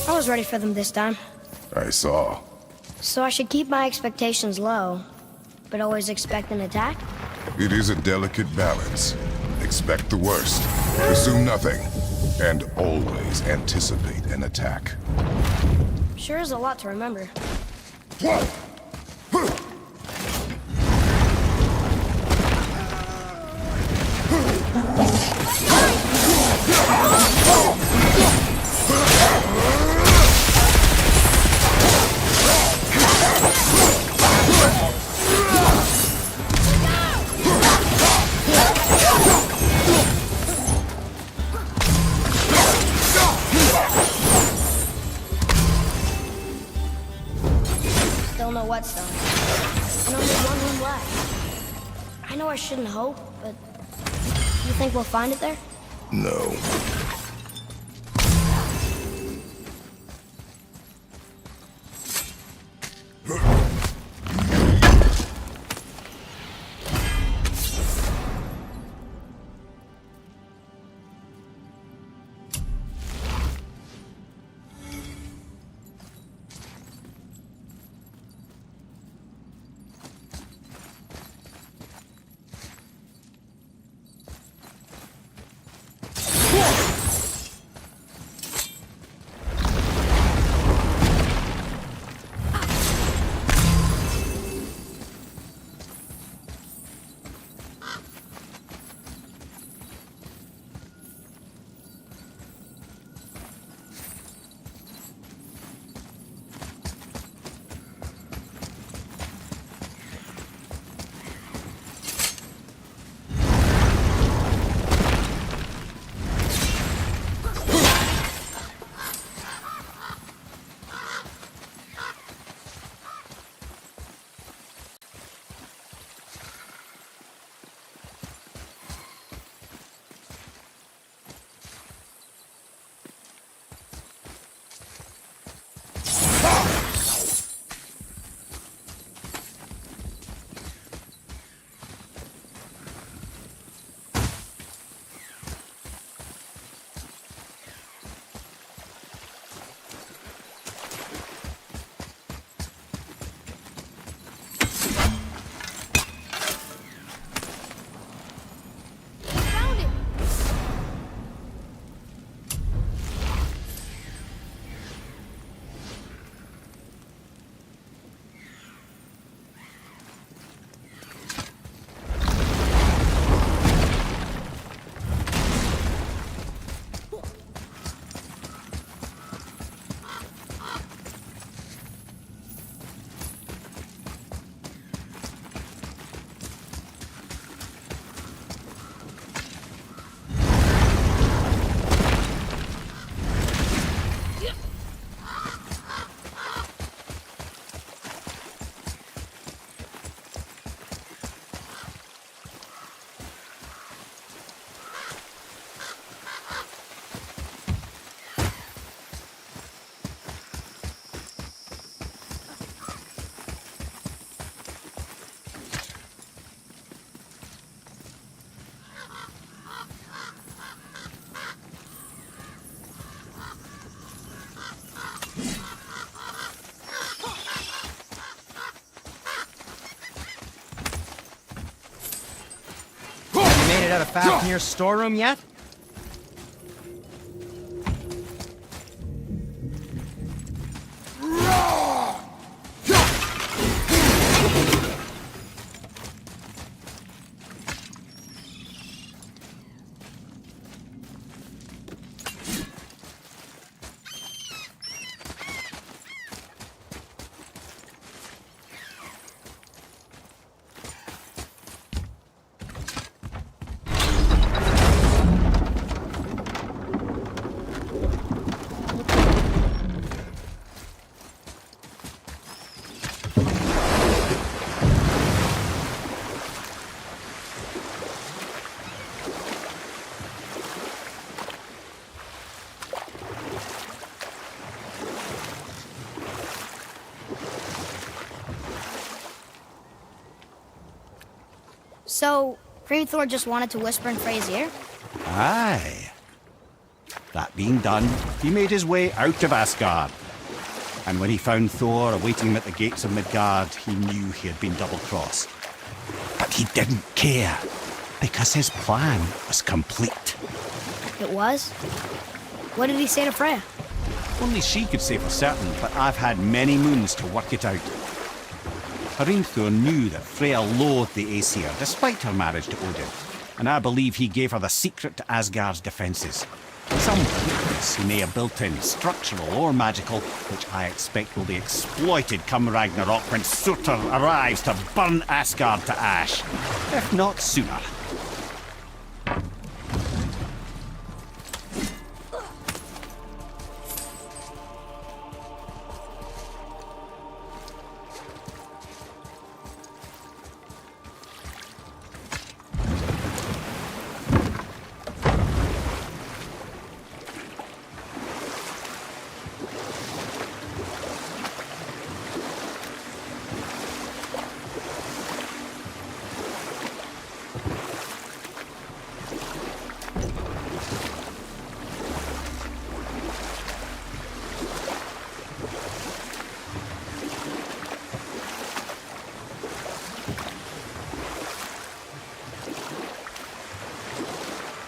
I was ready for them this time. I saw. So I should keep my expectations low, but always expect an attack? It is a delicate balance. Expect the worst, assume nothing, and always anticipate an attack. Sure is a lot to remember. Still no whetstone. And only one room left. I know I shouldn't hope, but you think we'll find it there? No. Made it out of Fafnir's storeroom yet? So, Thor just wanted to whisper in Freya's ear? Aye. That being done, he made his way out of Asgard. And when he found Thor awaiting him at the gates of Midgard, he knew he had been double-crossed. But he didn't care, because his plan was complete. It was? What did he say to Freya? Only she could say for certain, but I've had many moons to work it out. Thor knew that Freya loathed the Aesir, despite her marriage to Odin, and I believe he gave her the secret to Asgard's defences. Some weakness he may have built in, structural or magical, which I expect will be exploited come Ragnarok when Surtur arrives to burn Asgard to ash, if not sooner.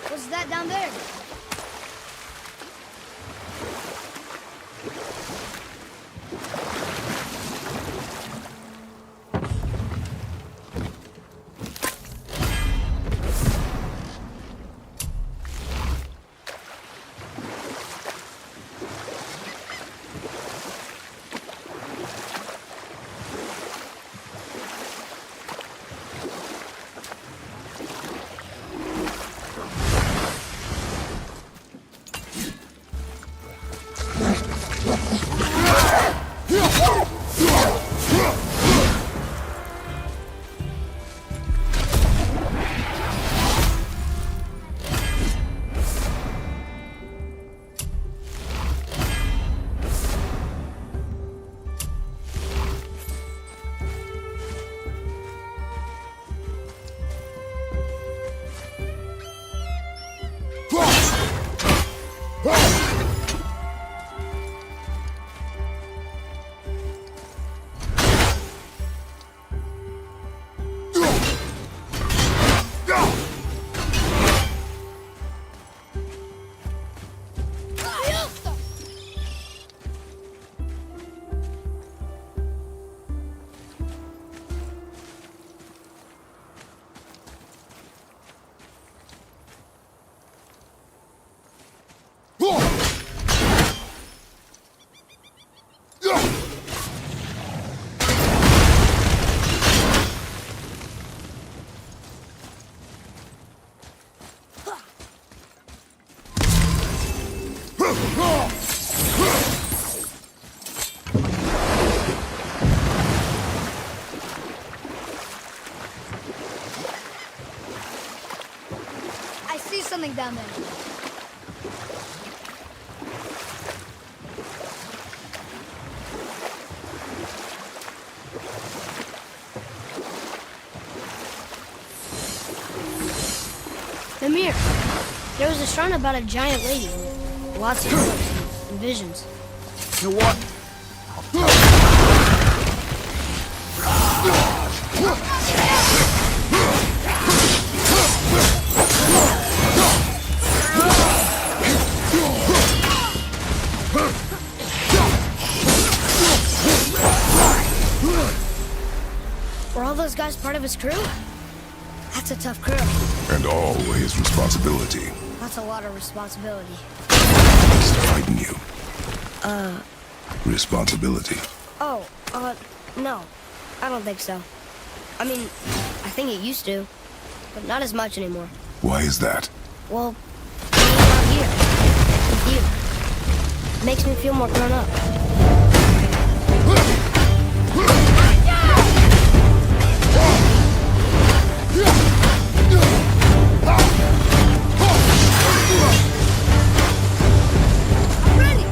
What's that down there? I see something down there. Mimir, there was a shrine about a giant lady. Lots of colors and visions. You know what? Were all those guys part of his crew? That's a tough crew. And always responsibility. That's a lot of responsibility. What's fighting you? Responsibility. Oh, no. I don't think so. I mean, I think it used to, but not as much anymore. Why is that? Well, being out here, with you, makes me feel more grown up. I'm ready!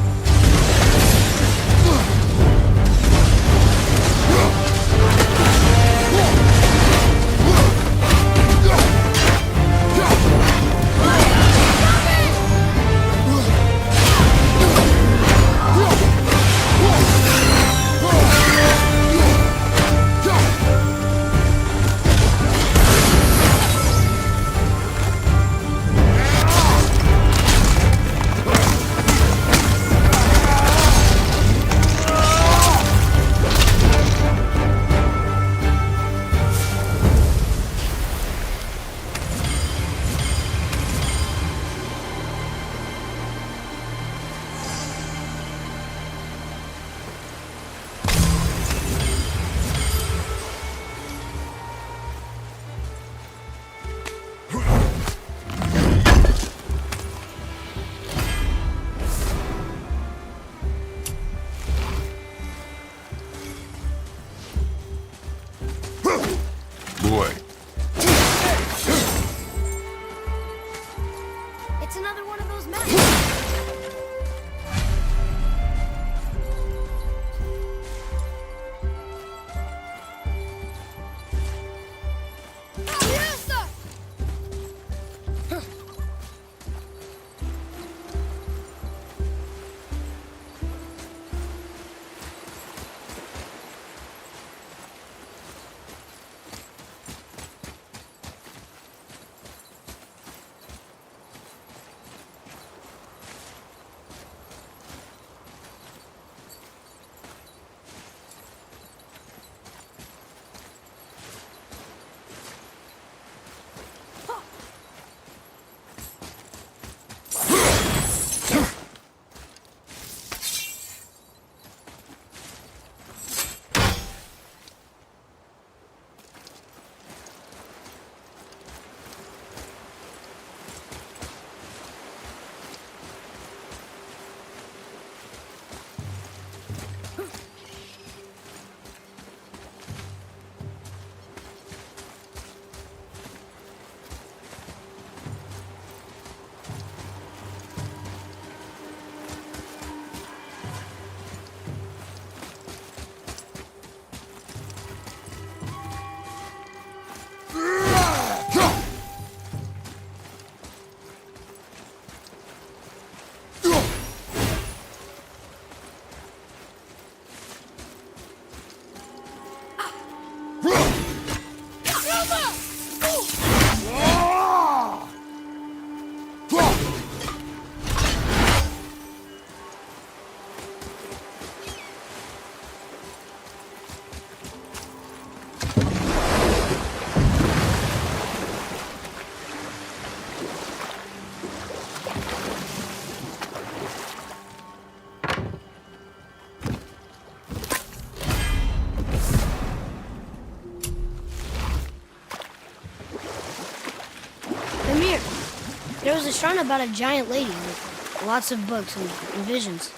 There was a shrine about a giant lady with lots of books and visions.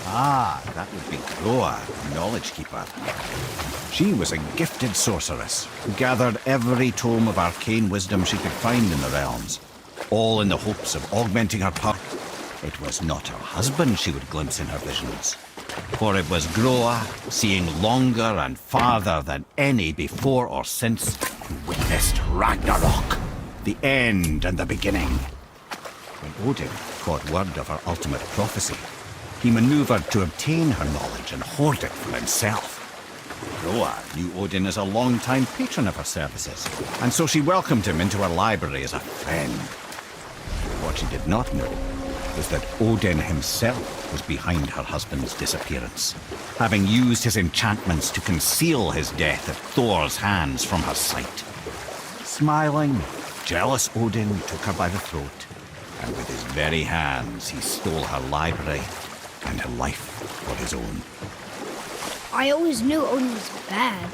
Ah, that would be Groa, Knowledge Keeper. She was a gifted sorceress who gathered every tome of arcane wisdom she could find in the realms, all in the hopes of augmenting her power. It was not her husband she would glimpse in her visions, for it was Groa, seeing longer and farther than any before or since, who witnessed Ragnarok, the end and the beginning. When Odin caught word of her ultimate prophecy, he maneuvered to obtain her knowledge and hoard it for himself. Groa knew Odin as a long-time patron of her services, and so she welcomed him into her library as a friend. What she did not know was that Odin himself was behind her husband's disappearance, having used his enchantments to conceal his death at Thor's hands from her sight. Smiling, jealous Odin took her by the throat, and with his very hands he stole her library and her life for his own. I always knew Odin was bad.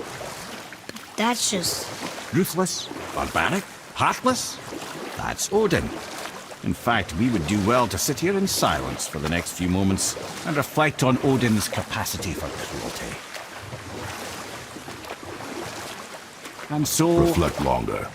But that's just... Ruthless, barbaric, heartless? That's Odin. In fact, we would do well to sit here in silence for the next few moments and reflect on Odin's capacity for cruelty. And so... Reflect longer.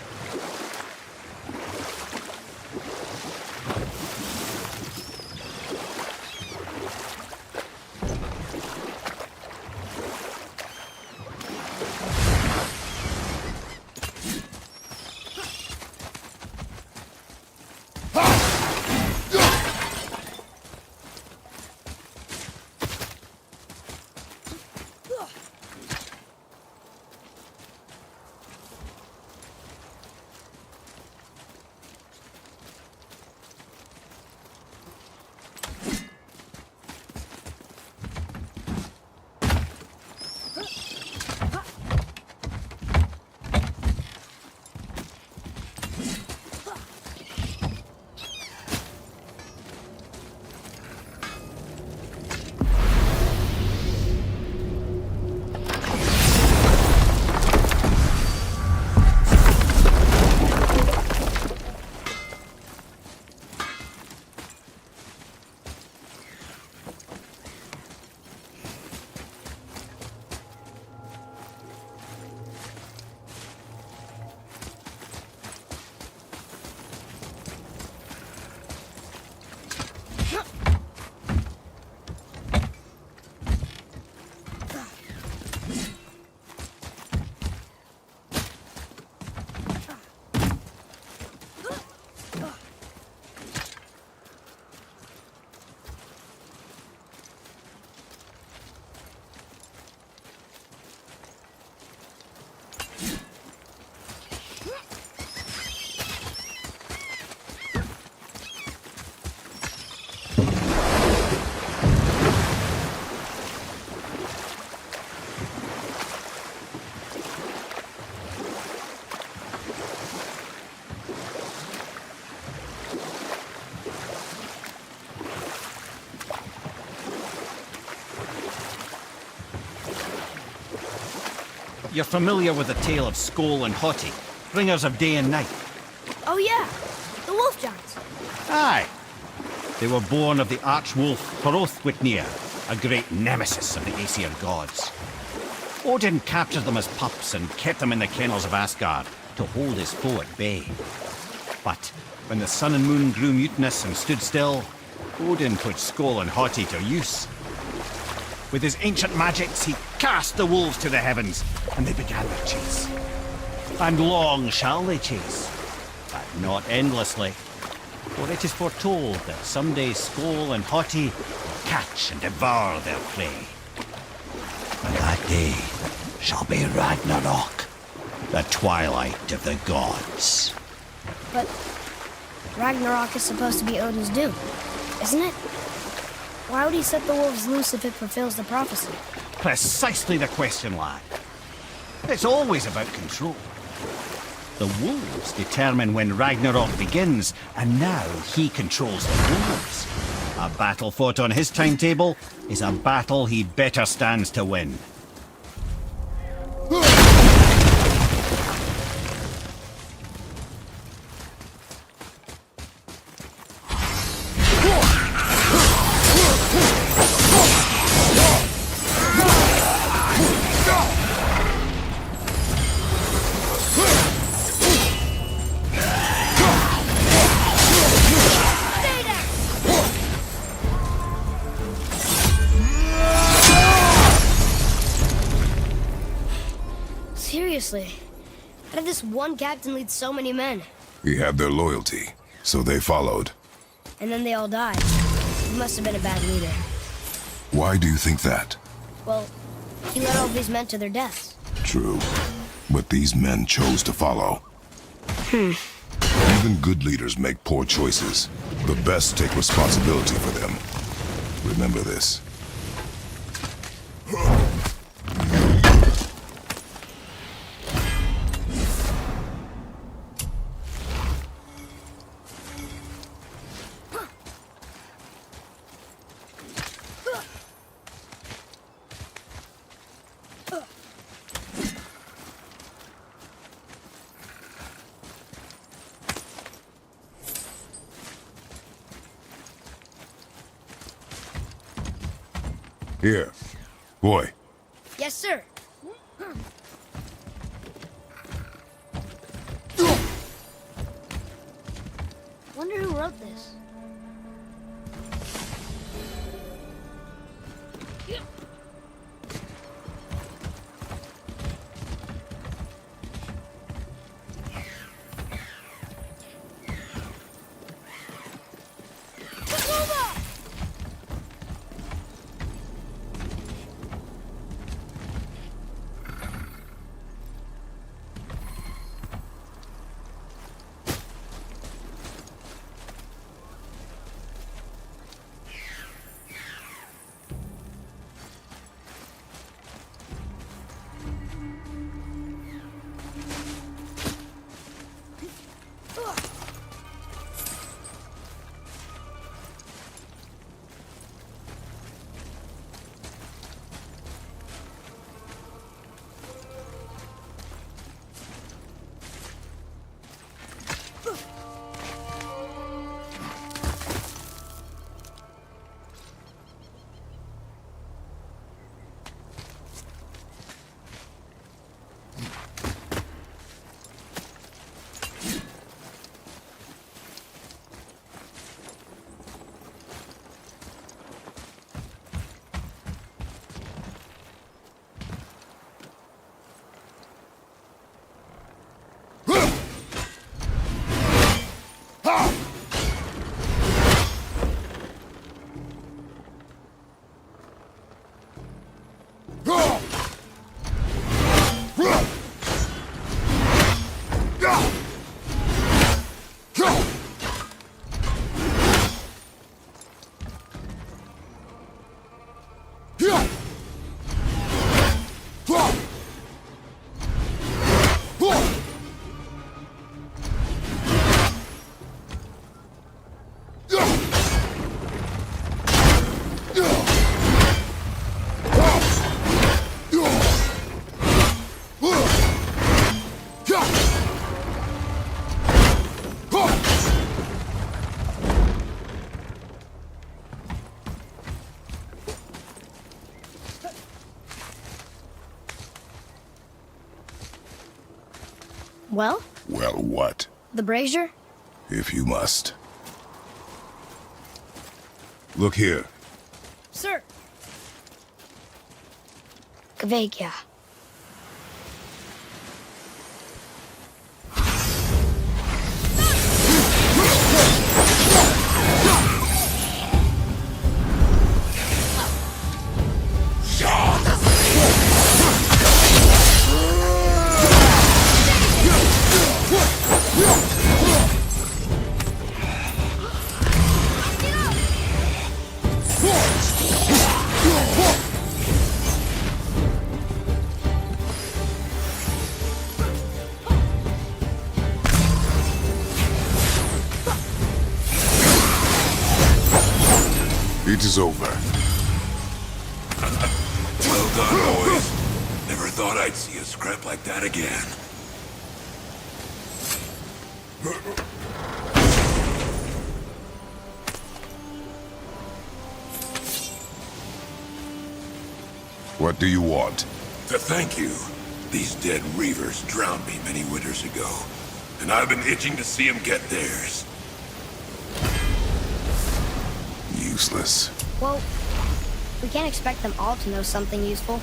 You're familiar with the tale of Skoll and Hoti, bringers of day and night? Oh yeah, the wolf giants. Aye. They were born of the archwolf Hrothwitnir, a great nemesis of the Aesir gods. Odin captured them as pups and kept them in the kennels of Asgard to hold his foe at bay. But when the sun and moon grew mutinous and stood still, Odin put Skoll and Hoti to use. With his ancient magics, he cast the wolves to the heavens, and they began their chase. And long shall they chase, but not endlessly. For it is foretold that someday Skoll and Hoti will catch and devour their prey. And that day shall be Ragnarok, the twilight of the gods. But Ragnarok is supposed to be Odin's doom, isn't it? Why would he set the wolves loose if it fulfills the prophecy? Precisely the question, lad. It's always about control. The wolves determine when Ragnarok begins, and now he controls the wolves. A battle fought on his timetable is a battle he better stands to win. seriously, how did this one captain lead so many men? He had their loyalty, so they followed. And then they all died. He must have been a bad leader. Why do you think that? Well, he led all these men to their deaths. True. But these men chose to follow. Even good leaders make poor choices. The best take responsibility for them. Remember this. Here. Boy. Yes, sir. Wonder who wrote this. Well? Well, what? The brazier? If you must. Look here. Sir. Kvekia. It is over. Well done, boys. Never thought I'd see a scrap like that again. What do you want? To thank you. These dead reavers drowned me many winters ago, and I've been itching to see them get theirs. Useless. Well, we can't expect them all to know something useful.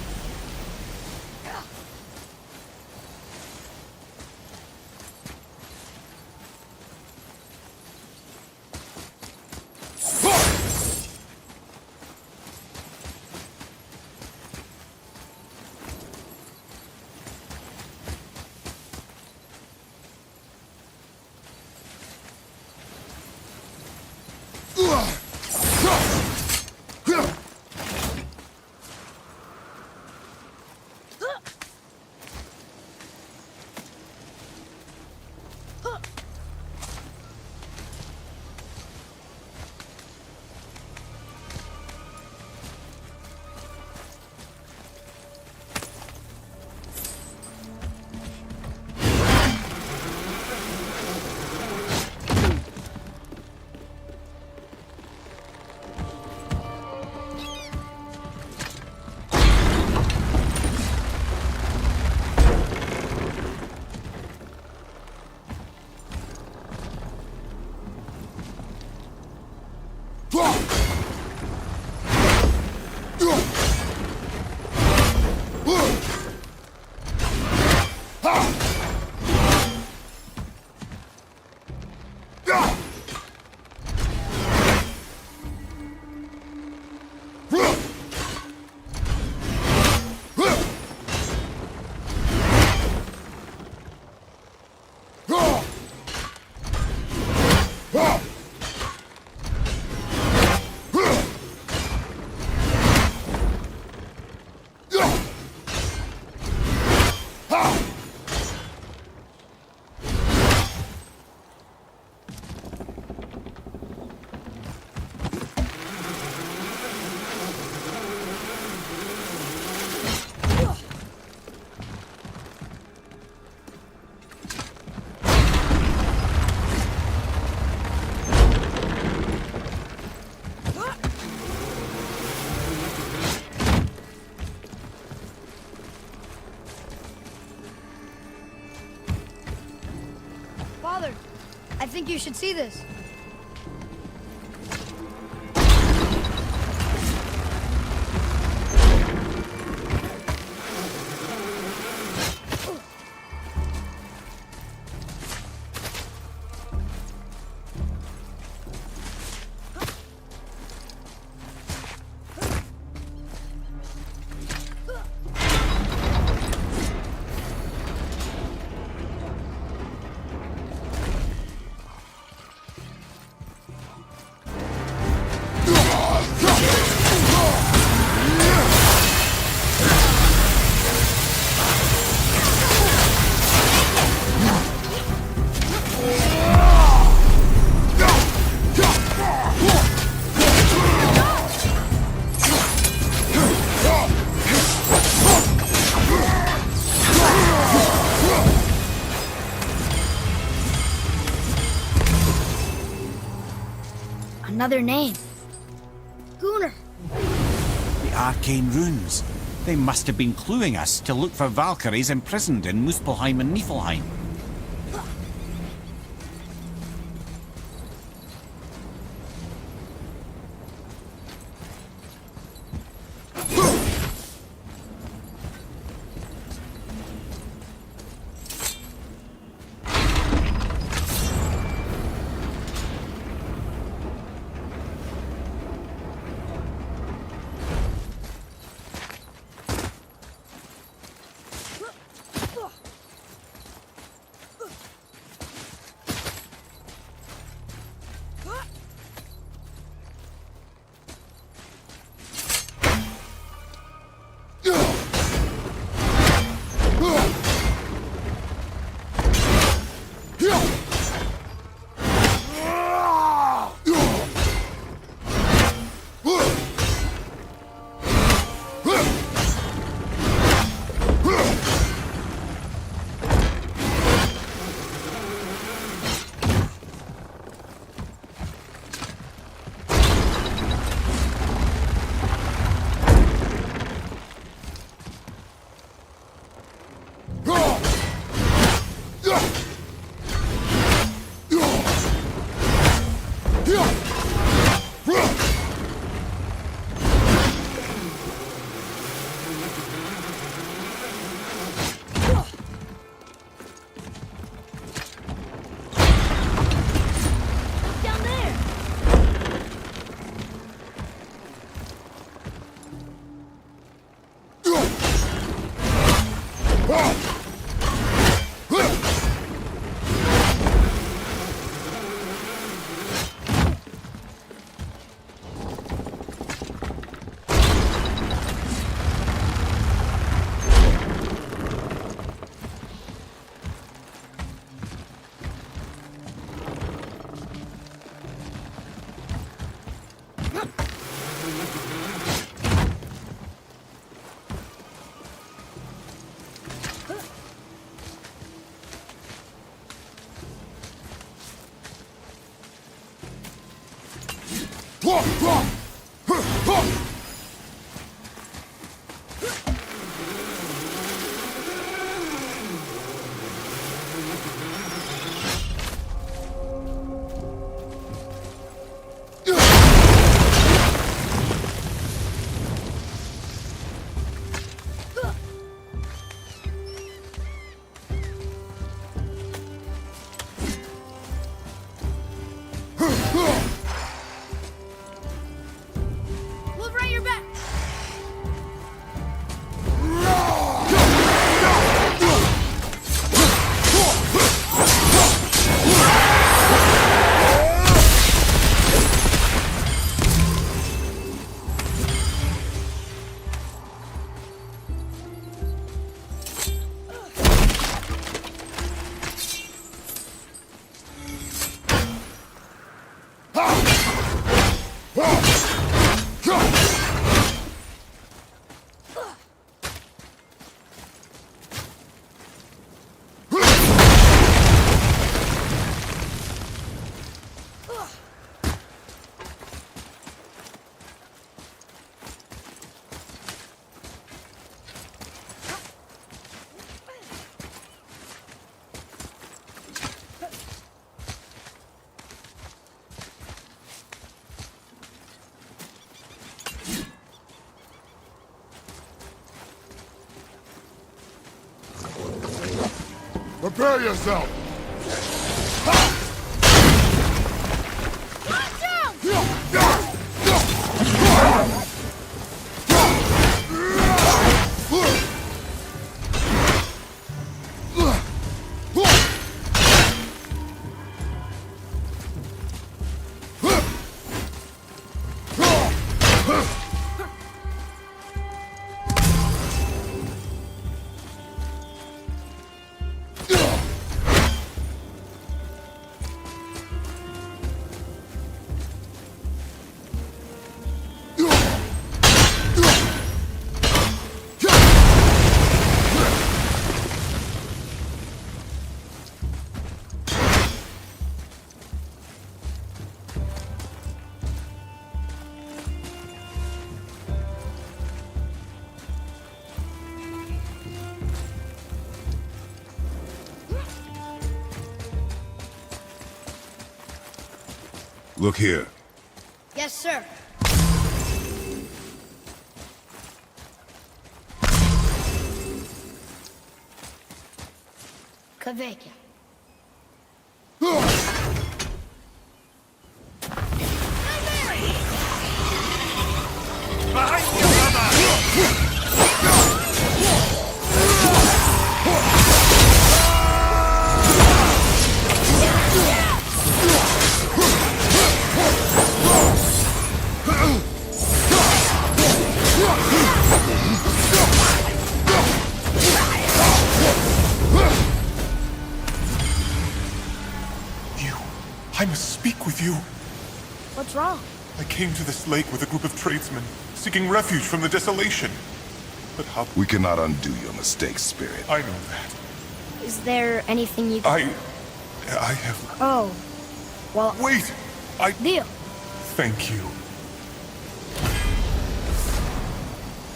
think you should see this. Another name. Gunnar. The arcane runes. They must have been cluing us to look for Valkyries imprisoned in Muspelheim and Niflheim. Prepare yourself! Look here. Yes, sir. Kaveka. Behind you, brother! I must speak with you. What's wrong? I came to this lake with a group of tradesmen, seeking refuge from the desolation. But how... We cannot undo your mistakes, Spirit. I know that. Is there anything you can... I have... Oh. Well... Wait! Deal. Thank you.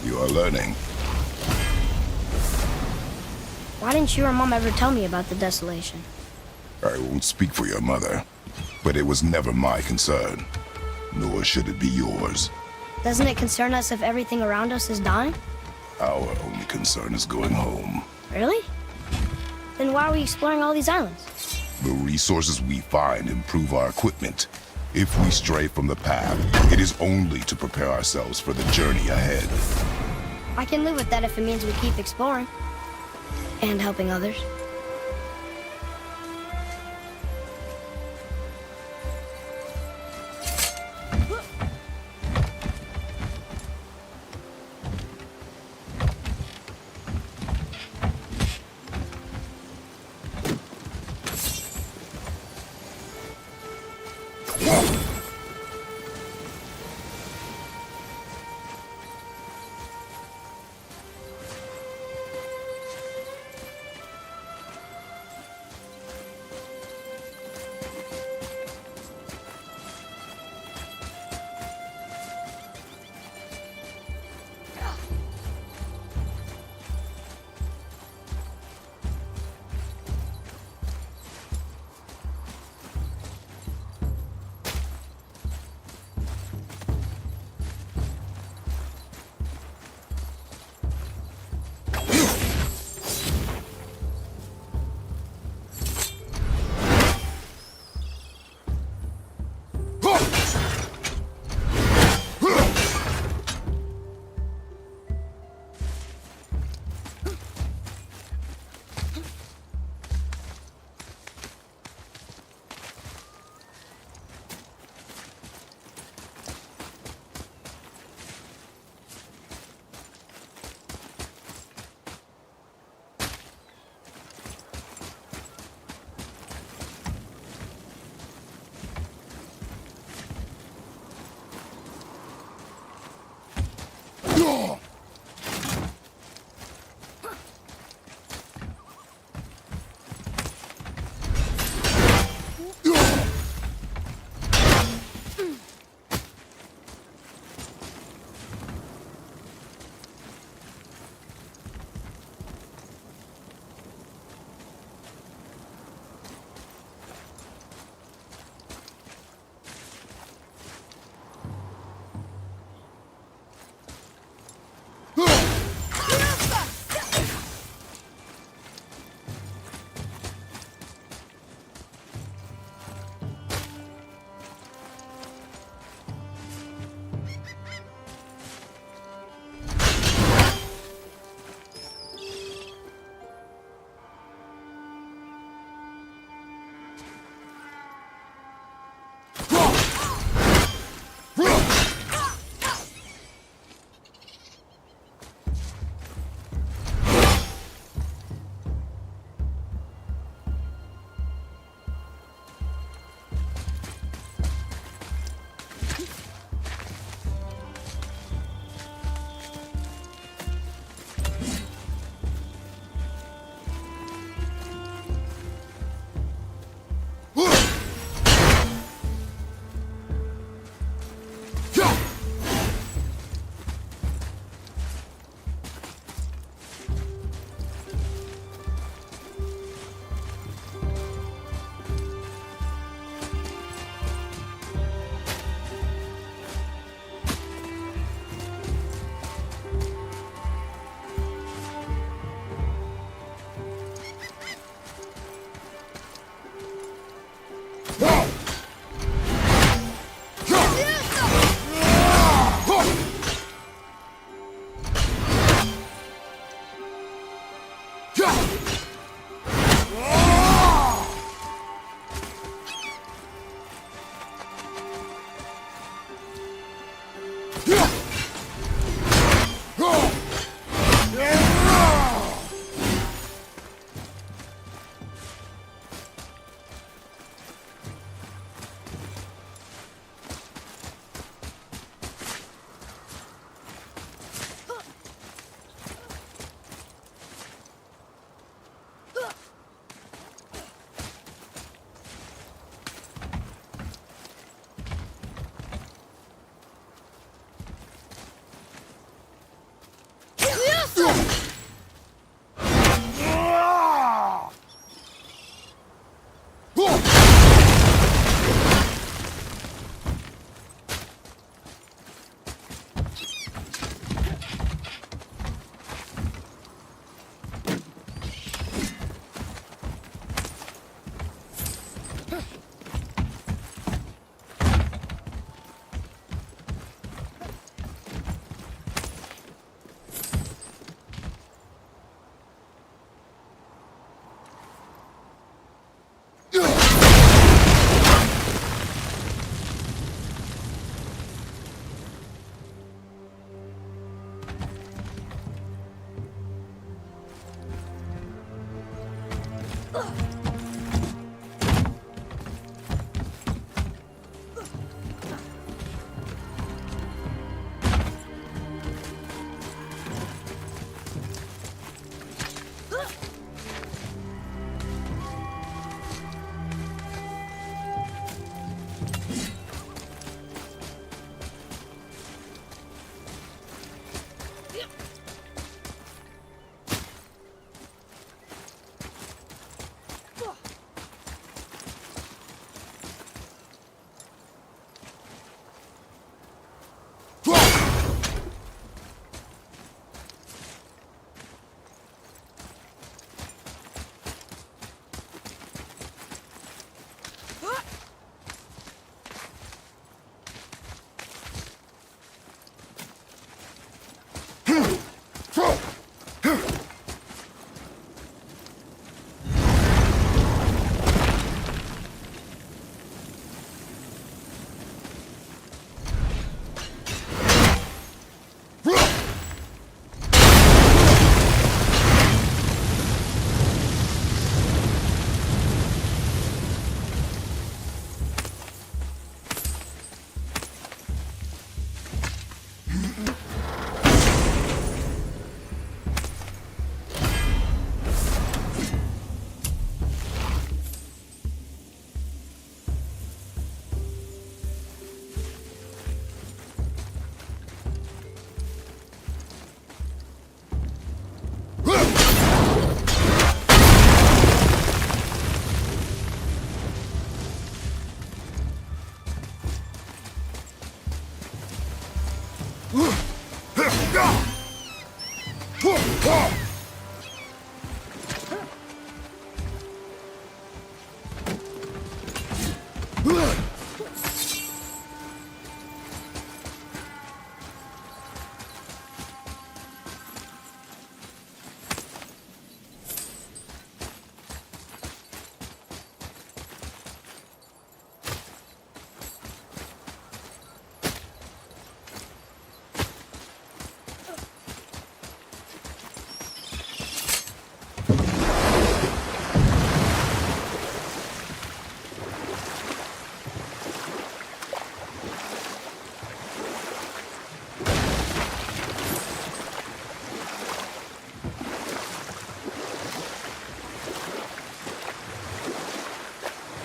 You are learning. Why didn't you or Mom ever tell me about the desolation? I won't speak for your mother, but it was never my concern. Nor should it be yours. Doesn't it concern us if everything around us is dying? Our only concern is going home. Really? Then why are we exploring all these islands? The resources we find improve our equipment. If we stray from the path, it is only to prepare ourselves for the journey ahead. I can live with that if it means we keep exploring. And helping others.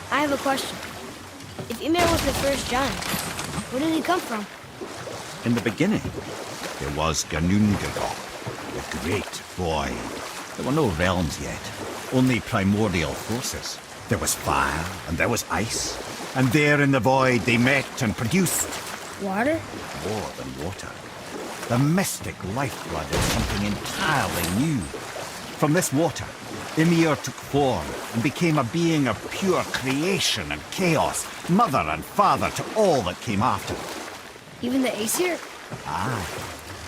I have a question. If Ymir was the first giant, where did he come from? In the beginning, there was Ganungagok, the great void. There were no realms yet, only primordial forces. There was fire, and there was ice. And there in the void they met and produced Water? more than water. The mystic lifeblood of something entirely new. From this water, Ymir took form and became a being of pure creation and chaos, mother and father to all that came after. Even the Aesir? Aye.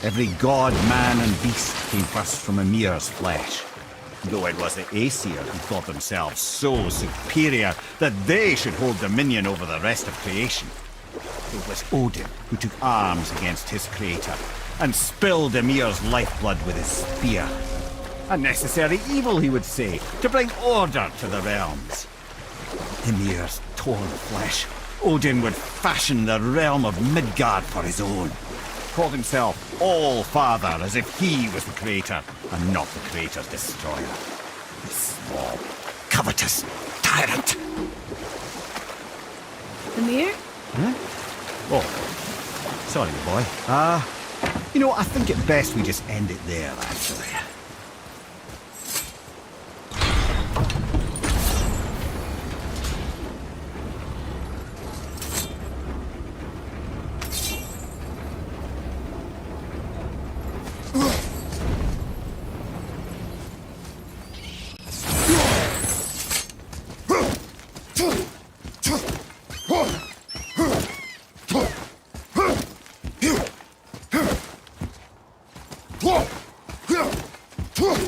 Every god, man and beast came first from Ymir's flesh. Though it was the Aesir who thought themselves so superior that they should hold dominion over the rest of creation. It was Odin who took arms against his creator and spilled Ymir's lifeblood with his spear. A necessary evil, he would say, to bring order to the realms. Ymir's torn flesh, Odin would fashion the realm of Midgard for his own. Called himself All-Father as if he was the creator and not the creator's destroyer. A small, covetous tyrant. Ymir? Huh? Oh, sorry, boy. I think it best we just end it there, actually. Whoa!